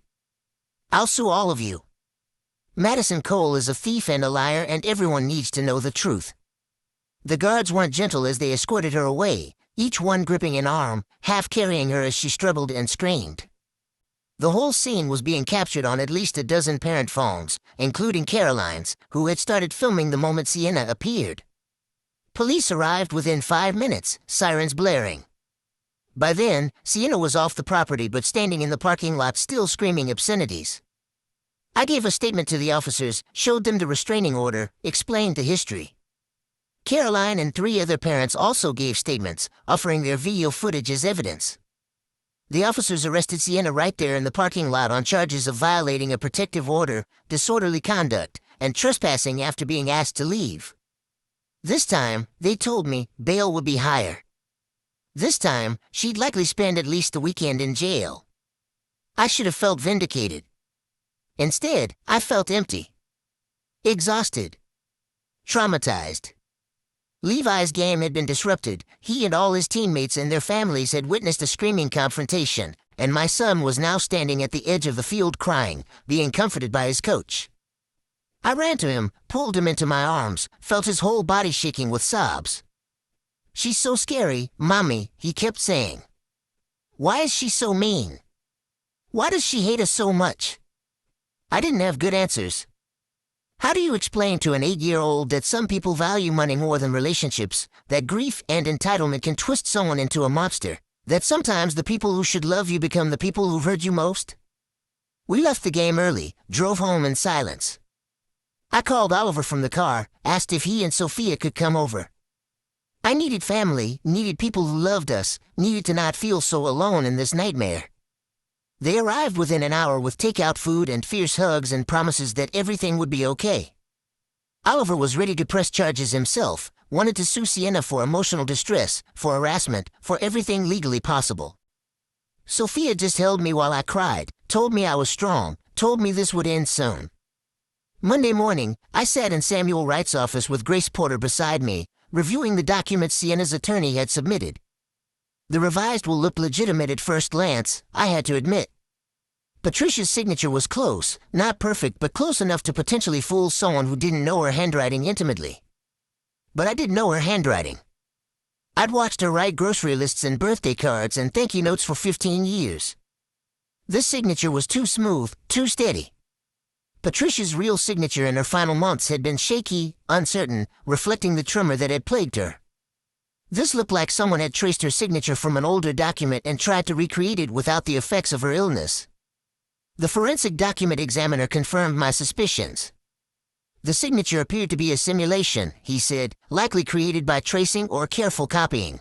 I'll sue all of you. Madison Cole is a thief and a liar and everyone needs to know the truth." The guards weren't gentle as they escorted her away, each one gripping an arm, half carrying her as she struggled and screamed. The whole scene was being captured on at least a dozen parent phones, including Caroline's, who had started filming the moment Sienna appeared. Police arrived within 5 minutes, sirens blaring. By then, Sienna was off the property but standing in the parking lot still screaming obscenities. I gave a statement to the officers, showed them the restraining order, explained the history. Caroline and 3 other parents also gave statements, offering their video footage as evidence. The officers arrested Sienna right there in the parking lot on charges of violating a protective order, disorderly conduct, and trespassing after being asked to leave. This time, they told me, bail would be higher. This time, she'd likely spend at least the weekend in jail. I should have felt vindicated. Instead, I felt empty. Exhausted. Traumatized. Levi's game had been disrupted. He and all his teammates and their families had witnessed a screaming confrontation, and my son was now standing at the edge of the field crying, being comforted by his coach. I ran to him, pulled him into my arms, felt his whole body shaking with sobs. "She's so scary, Mommy," he kept saying. "Why is she so mean? Why does she hate us so much?" I didn't have good answers. How do you explain to an 8-year-old that some people value money more than relationships, that grief and entitlement can twist someone into a monster, that sometimes the people who should love you become the people who've hurt you most? We left the game early, drove home in silence. I called Oliver from the car, asked if he and Sophia could come over. I needed family, needed people who loved us, needed to not feel so alone in this nightmare. They arrived within an hour with takeout food and fierce hugs and promises that everything would be okay. Oliver was ready to press charges himself, wanted to sue Sienna for emotional distress, for harassment, for everything legally possible. Sophia just held me while I cried, told me I was strong, told me this would end soon. Monday morning, I sat in Samuel Wright's office with Grace Porter beside me, reviewing the documents Sienna's attorney had submitted. The revised will looked legitimate at first glance, I had to admit. Patricia's signature was close, not perfect but close enough to potentially fool someone who didn't know her handwriting intimately. But I did know her handwriting. I'd watched her write grocery lists and birthday cards and thank you notes for 15 years. This signature was too smooth, too steady. Patricia's real signature in her final months had been shaky, uncertain, reflecting the tremor that had plagued her. This looked like someone had traced her signature from an older document and tried to recreate it without the effects of her illness. The forensic document examiner confirmed my suspicions. The signature appeared to be a simulation, he said, likely created by tracing or careful copying.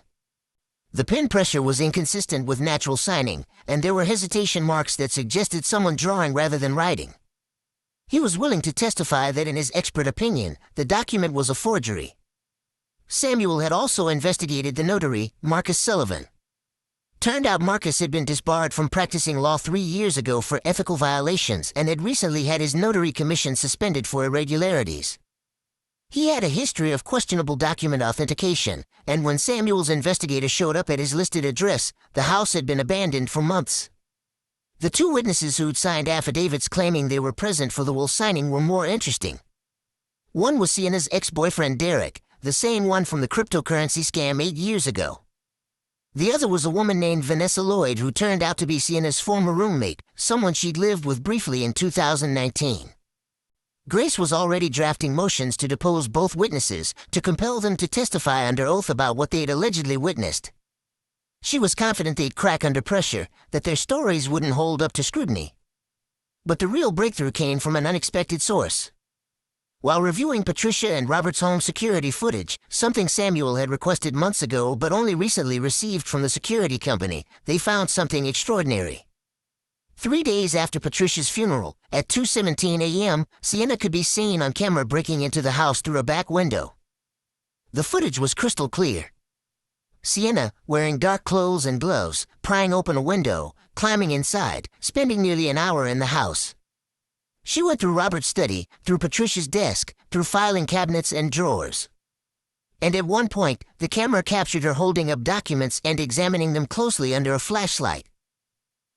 The pen pressure was inconsistent with natural signing, and there were hesitation marks that suggested someone drawing rather than writing. He was willing to testify that in his expert opinion, the document was a forgery. Samuel had also investigated the notary, Marcus Sullivan. Turned out Marcus had been disbarred from practicing law 3 years ago for ethical violations and had recently had his notary commission suspended for irregularities. He had a history of questionable document authentication, and when Samuel's investigator showed up at his listed address, the house had been abandoned for months. The 2 witnesses who'd signed affidavits claiming they were present for the will signing were more interesting. One was Sienna's ex-boyfriend Derek, the same one from the cryptocurrency scam 8 years ago. The other was a woman named Vanessa Lloyd who turned out to be Sienna's former roommate, someone she'd lived with briefly in 2019. Grace was already drafting motions to depose both witnesses, to compel them to testify under oath about what they'd allegedly witnessed. She was confident they'd crack under pressure, that their stories wouldn't hold up to scrutiny. But the real breakthrough came from an unexpected source. While reviewing Patricia and Robert's home security footage, something Samuel had requested months ago but only recently received from the security company, they found something extraordinary. 3 days after Patricia's funeral, at 2:17 a.m., Sienna could be seen on camera breaking into the house through a back window. The footage was crystal clear. Sienna, wearing dark clothes and gloves, prying open a window, climbing inside, spending nearly an hour in the house. She went through Robert's study, through Patricia's desk, through filing cabinets and drawers. And at one point, the camera captured her holding up documents and examining them closely under a flashlight.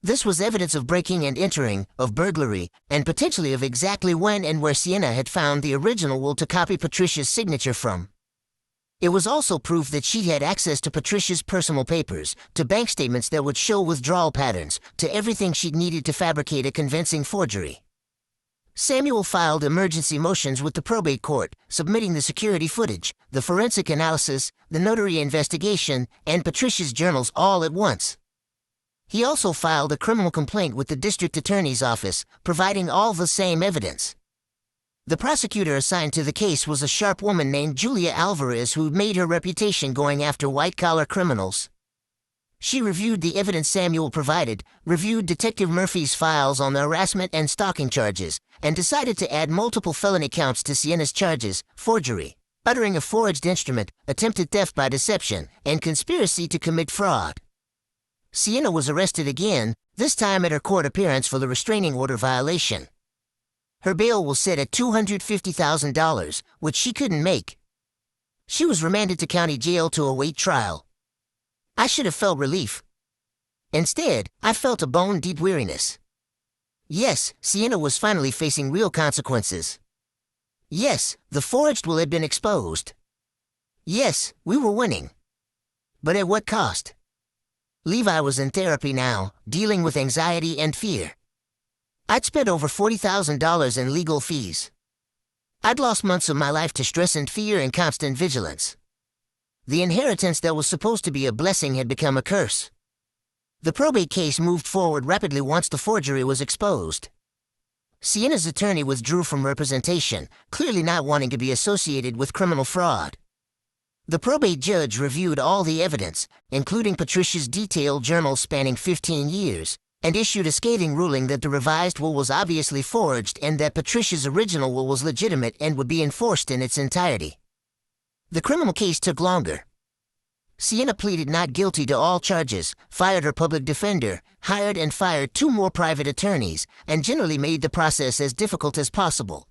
This was evidence of breaking and entering, of burglary, and potentially of exactly when and where Sienna had found the original will to copy Patricia's signature from. It was also proof that she had access to Patricia's personal papers, to bank statements that would show withdrawal patterns, to everything she'd needed to fabricate a convincing forgery. Samuel filed emergency motions with the probate court, submitting the security footage, the forensic analysis, the notary investigation, and Patricia's journals all at once. He also filed a criminal complaint with the district attorney's office, providing all the same evidence. The prosecutor assigned to the case was a sharp woman named Julia Alvarez who'd made her reputation going after white-collar criminals. She reviewed the evidence Samuel provided, reviewed Detective Murphy's files on the harassment and stalking charges, and decided to add multiple felony counts to Sienna's charges: forgery, uttering a forged instrument, attempted theft by deception, and conspiracy to commit fraud. Sienna was arrested again, this time at her court appearance for the restraining order violation. Her bail was set at $250,000, which she couldn't make. She was remanded to county jail to await trial. I should have felt relief. Instead, I felt a bone-deep weariness. Yes, Sienna was finally facing real consequences. Yes, the forged will had been exposed. Yes, we were winning. But at what cost? Levi was in therapy now, dealing with anxiety and fear. I'd spent over $40,000 in legal fees. I'd lost months of my life to stress and fear and constant vigilance. The inheritance that was supposed to be a blessing had become a curse. The probate case moved forward rapidly once the forgery was exposed. Sienna's attorney withdrew from representation, clearly not wanting to be associated with criminal fraud. The probate judge reviewed all the evidence, including Patricia's detailed journal spanning 15 years, and issued a scathing ruling that the revised will was obviously forged and that Patricia's original will was legitimate and would be enforced in its entirety. The criminal case took longer. Sienna pleaded not guilty to all charges, fired her public defender, hired and fired 2 more private attorneys, and generally made the process as difficult as possible.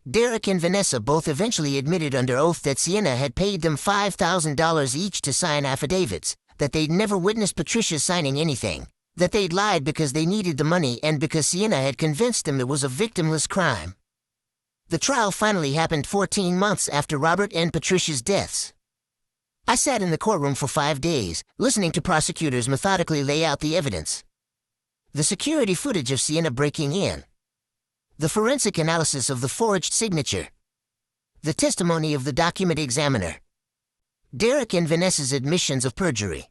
Derek and Vanessa both eventually admitted under oath that Sienna had paid them $5,000 each to sign affidavits, that they'd never witnessed Patricia signing anything, that they'd lied because they needed the money and because Sienna had convinced them it was a victimless crime. The trial finally happened 14 months after Robert and Patricia's deaths. I sat in the courtroom for 5 days, listening to prosecutors methodically lay out the evidence. The security footage of Sienna breaking in. The forensic analysis of the forged signature. The testimony of the document examiner. Derek and Vanessa's admissions of perjury.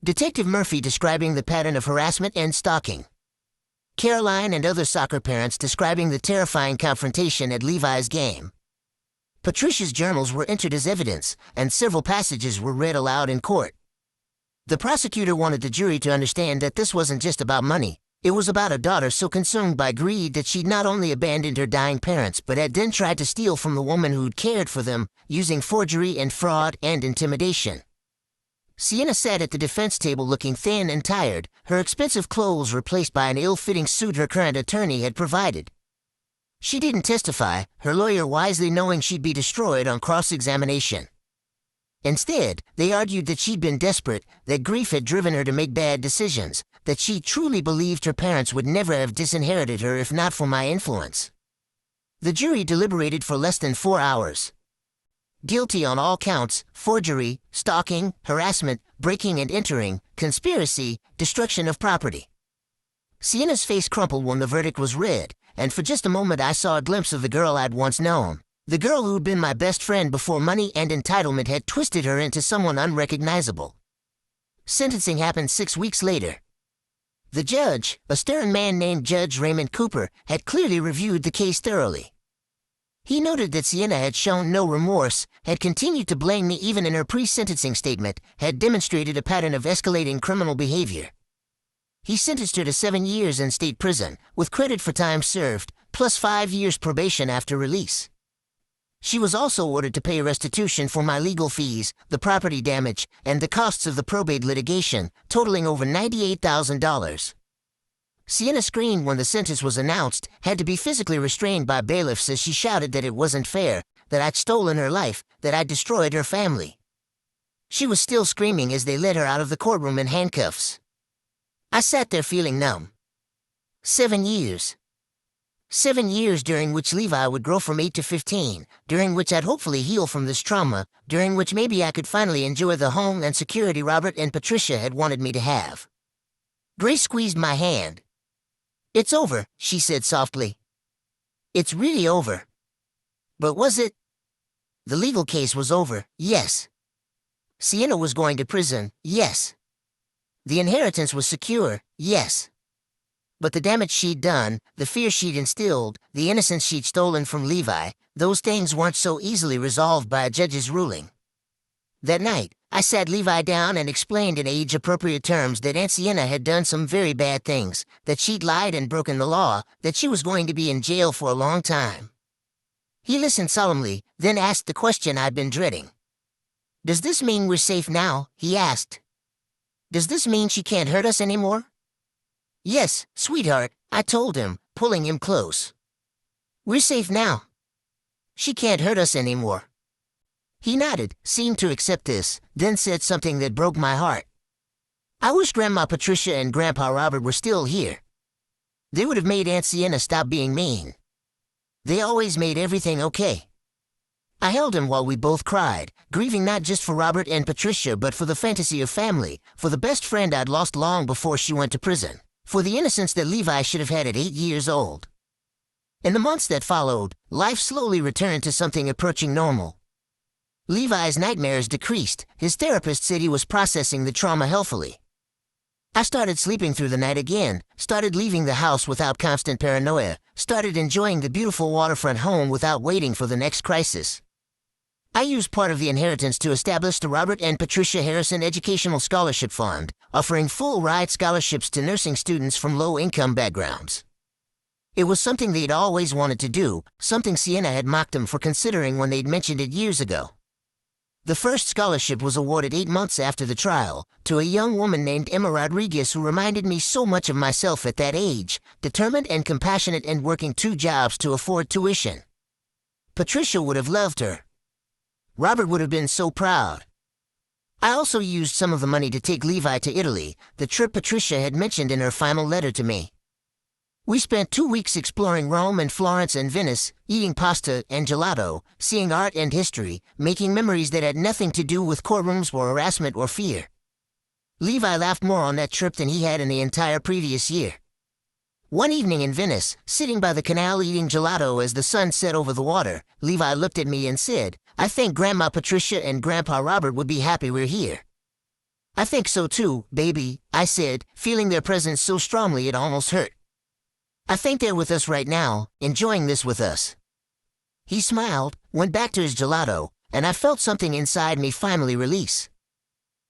Detective Murphy describing the pattern of harassment and stalking. Caroline and other soccer parents describing the terrifying confrontation at Levi's game. Patricia's journals were entered as evidence, and several passages were read aloud in court. The prosecutor wanted the jury to understand that this wasn't just about money. It was about a daughter so consumed by greed that she'd not only abandoned her dying parents but had then tried to steal from the woman who'd cared for them, using forgery and fraud and intimidation. Sienna sat at the defense table looking thin and tired, her expensive clothes replaced by an ill-fitting suit her current attorney had provided. She didn't testify, her lawyer wisely knowing she'd be destroyed on cross-examination. Instead, they argued that she'd been desperate, that grief had driven her to make bad decisions, that she truly believed her parents would never have disinherited her if not for my influence. The jury deliberated for less than 4 hours. Guilty on all counts: forgery, stalking, harassment, breaking and entering, conspiracy, destruction of property. Sienna's face crumpled when the verdict was read, and for just a moment I saw a glimpse of the girl I'd once known. The girl who'd been my best friend before money and entitlement had twisted her into someone unrecognizable. Sentencing happened 6 weeks later. The judge, a stern man named Judge Raymond Cooper, had clearly reviewed the case thoroughly. He noted that Sienna had shown no remorse, had continued to blame me even in her pre-sentencing statement, had demonstrated a pattern of escalating criminal behavior. He sentenced her to 7 years in state prison, with credit for time served, plus 5 years probation after release. She was also ordered to pay restitution for my legal fees, the property damage, and the costs of the probate litigation, totaling over $98,000. Sienna screamed when the sentence was announced, had to be physically restrained by bailiffs as she shouted that it wasn't fair, that I'd stolen her life, that I'd destroyed her family. She was still screaming as they led her out of the courtroom in handcuffs. I sat there feeling numb. 7 years. 7 years during which Levi would grow from 8 to 15, during which I'd hopefully heal from this trauma, during which maybe I could finally enjoy the home and security Robert and Patricia had wanted me to have. Grace squeezed my hand. "It's over," she said softly. "It's really over." But was it? The legal case was over, yes. Sienna was going to prison, yes. The inheritance was secure, yes. But the damage she'd done, the fear she'd instilled, the innocence she'd stolen from Levi, those things weren't so easily resolved by a judge's ruling. That night, I sat Levi down and explained in age-appropriate terms that Aunt Sienna had done some very bad things, that she'd lied and broken the law, that she was going to be in jail for a long time. He listened solemnly, then asked the question I'd been dreading. "Does this mean we're safe now?" he asked. "Does this mean she can't hurt us anymore?" "Yes, sweetheart," I told him, pulling him close. "We're safe now. She can't hurt us anymore." He nodded, seemed to accept this, then said something that broke my heart. "I wish Grandma Patricia and Grandpa Robert were still here. They would have made Aunt Sienna stop being mean. They always made everything okay." I held him while we both cried, grieving not just for Robert and Patricia but for the fantasy of family, for the best friend I'd lost long before she went to prison, for the innocence that Levi should have had at 8 years old. In the months that followed, life slowly returned to something approaching normal. Levi's nightmares decreased. His therapist said he was processing the trauma healthfully. I started sleeping through the night again, started leaving the house without constant paranoia, started enjoying the beautiful waterfront home without waiting for the next crisis. I used part of the inheritance to establish the Robert and Patricia Harrison Educational Scholarship Fund, offering full-ride scholarships to nursing students from low-income backgrounds. It was something they'd always wanted to do, something Sienna had mocked them for considering when they'd mentioned it years ago. The first scholarship was awarded 8 months after the trial, to a young woman named Emma Rodriguez who reminded me so much of myself at that age, determined and compassionate and working 2 jobs to afford tuition. Patricia would have loved her. Robert would have been so proud. I also used some of the money to take Levi to Italy, the trip Patricia had mentioned in her final letter to me. We spent 2 weeks exploring Rome and Florence and Venice, eating pasta and gelato, seeing art and history, making memories that had nothing to do with courtrooms or harassment or fear. Levi laughed more on that trip than he had in the entire previous year. One evening in Venice, sitting by the canal eating gelato as the sun set over the water, Levi looked at me and said, "I think Grandma Patricia and Grandpa Robert would be happy we're here." "I think so too, baby," I said, feeling their presence so strongly it almost hurt. "I think they're with us right now, enjoying this with us." He smiled, went back to his gelato, and I felt something inside me finally release.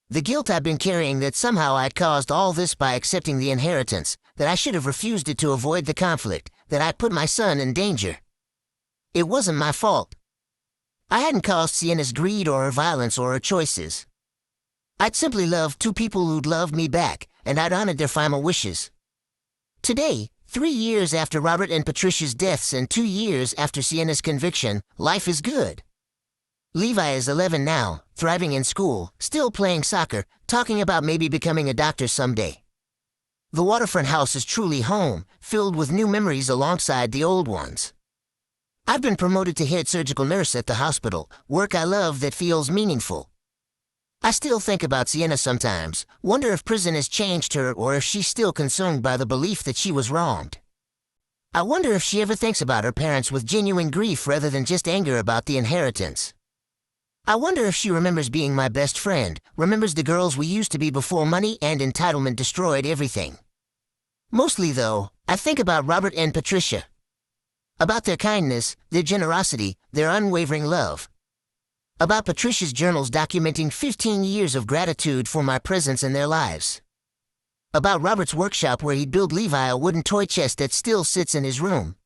The guilt I'd been carrying that somehow I'd caused all this by accepting the inheritance, that I should have refused it to avoid the conflict, that I'd put my son in danger. It wasn't my fault. I hadn't caused Sienna's greed or her violence or her choices. I'd simply loved two people who'd loved me back, and I'd honored their final wishes. Today, 3 years after Robert and Patricia's deaths and 2 years after Sienna's conviction, life is good. Levi is 11 now, thriving in school, still playing soccer, talking about maybe becoming a doctor someday. The waterfront house is truly home, filled with new memories alongside the old ones. I've been promoted to head surgical nurse at the hospital, work I love that feels meaningful. I still think about Sienna sometimes, wonder if prison has changed her or if she's still consumed by the belief that she was wronged. I wonder if she ever thinks about her parents with genuine grief rather than just anger about the inheritance. I wonder if she remembers being my best friend, remembers the girls we used to be before money and entitlement destroyed everything. Mostly, though, I think about Robert and Patricia. About their kindness, their generosity, their unwavering love. About Patricia's journals documenting 15 years of gratitude for my presence in their lives. About Robert's workshop where he'd build Levi a wooden toy chest that still sits in his room.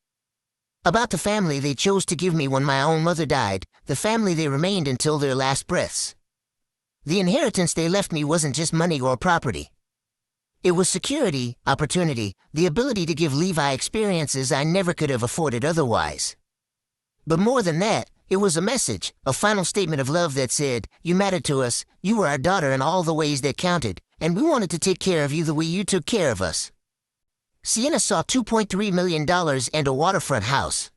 About the family they chose to give me when my own mother died, the family they remained until their last breaths. The inheritance they left me wasn't just money or property. It was security, opportunity, the ability to give Levi experiences I never could have afforded otherwise. But more than that, it was a message, a final statement of love that said, "You mattered to us, you were our daughter in all the ways that counted, and we wanted to take care of you the way you took care of us." Sienna saw $2.3 million and a waterfront house.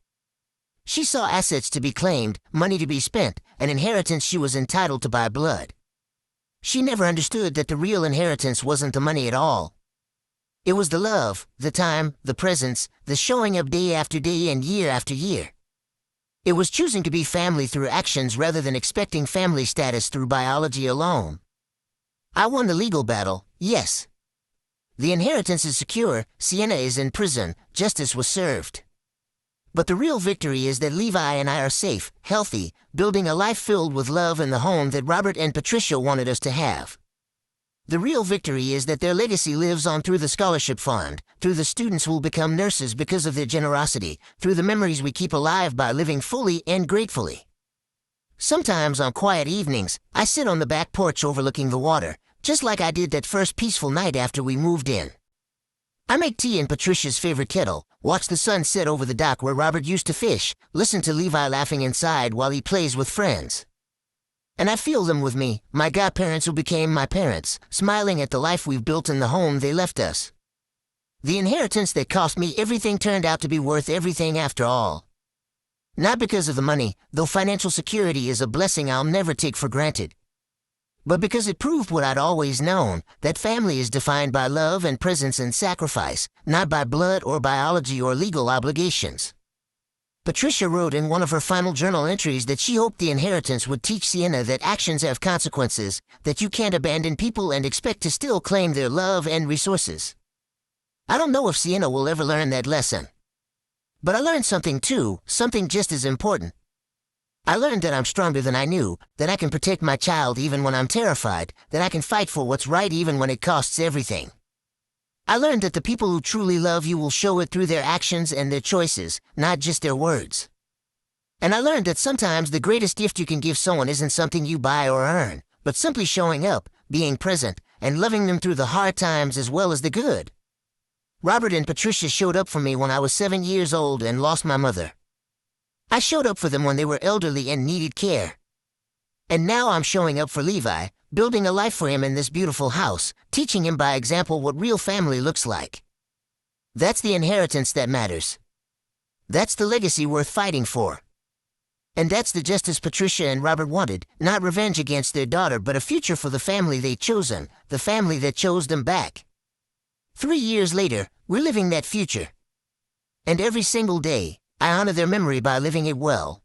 She saw assets to be claimed, money to be spent, an inheritance she was entitled to by blood. She never understood that the real inheritance wasn't the money at all. It was the love, the time, the presence, the showing up day after day and year after year. It was choosing to be family through actions rather than expecting family status through biology alone. I won the legal battle, yes. The inheritance is secure, Sienna is in prison, justice was served. But the real victory is that Levi and I are safe, healthy, building a life filled with love in the home that Robert and Patricia wanted us to have. The real victory is that their legacy lives on through the scholarship fund, through the students who will become nurses because of their generosity, through the memories we keep alive by living fully and gratefully. Sometimes on quiet evenings, I sit on the back porch overlooking the water, just like I did that first peaceful night after we moved in. I make tea in Patricia's favorite kettle, watch the sun set over the dock where Robert used to fish, listen to Levi laughing inside while he plays with friends. And I feel them with me, my godparents who became my parents, smiling at the life we've built in the home they left us. The inheritance that cost me everything turned out to be worth everything after all. Not because of the money, though financial security is a blessing I'll never take for granted. But because it proved what I'd always known, that family is defined by love and presence and sacrifice, not by blood or biology or legal obligations. Patricia wrote in one of her final journal entries that she hoped the inheritance would teach Sienna that actions have consequences, that you can't abandon people and expect to still claim their love and resources. I don't know if Sienna will ever learn that lesson. But I learned something too, something just as important. I learned that I'm stronger than I knew, that I can protect my child even when I'm terrified, that I can fight for what's right even when it costs everything. I learned that the people who truly love you will show it through their actions and their choices, not just their words. And I learned that sometimes the greatest gift you can give someone isn't something you buy or earn, but simply showing up, being present, and loving them through the hard times as well as the good. Robert and Patricia showed up for me when I was 7 years old and lost my mother. I showed up for them when they were elderly and needed care. And now I'm showing up for Levi, building a life for him in this beautiful house, teaching him by example what real family looks like. That's the inheritance that matters. That's the legacy worth fighting for. And that's the justice Patricia and Robert wanted, not revenge against their daughter but a future for the family they'd chosen, the family that chose them back. 3 years later, we're living that future. And every single day, I honor their memory by living it well.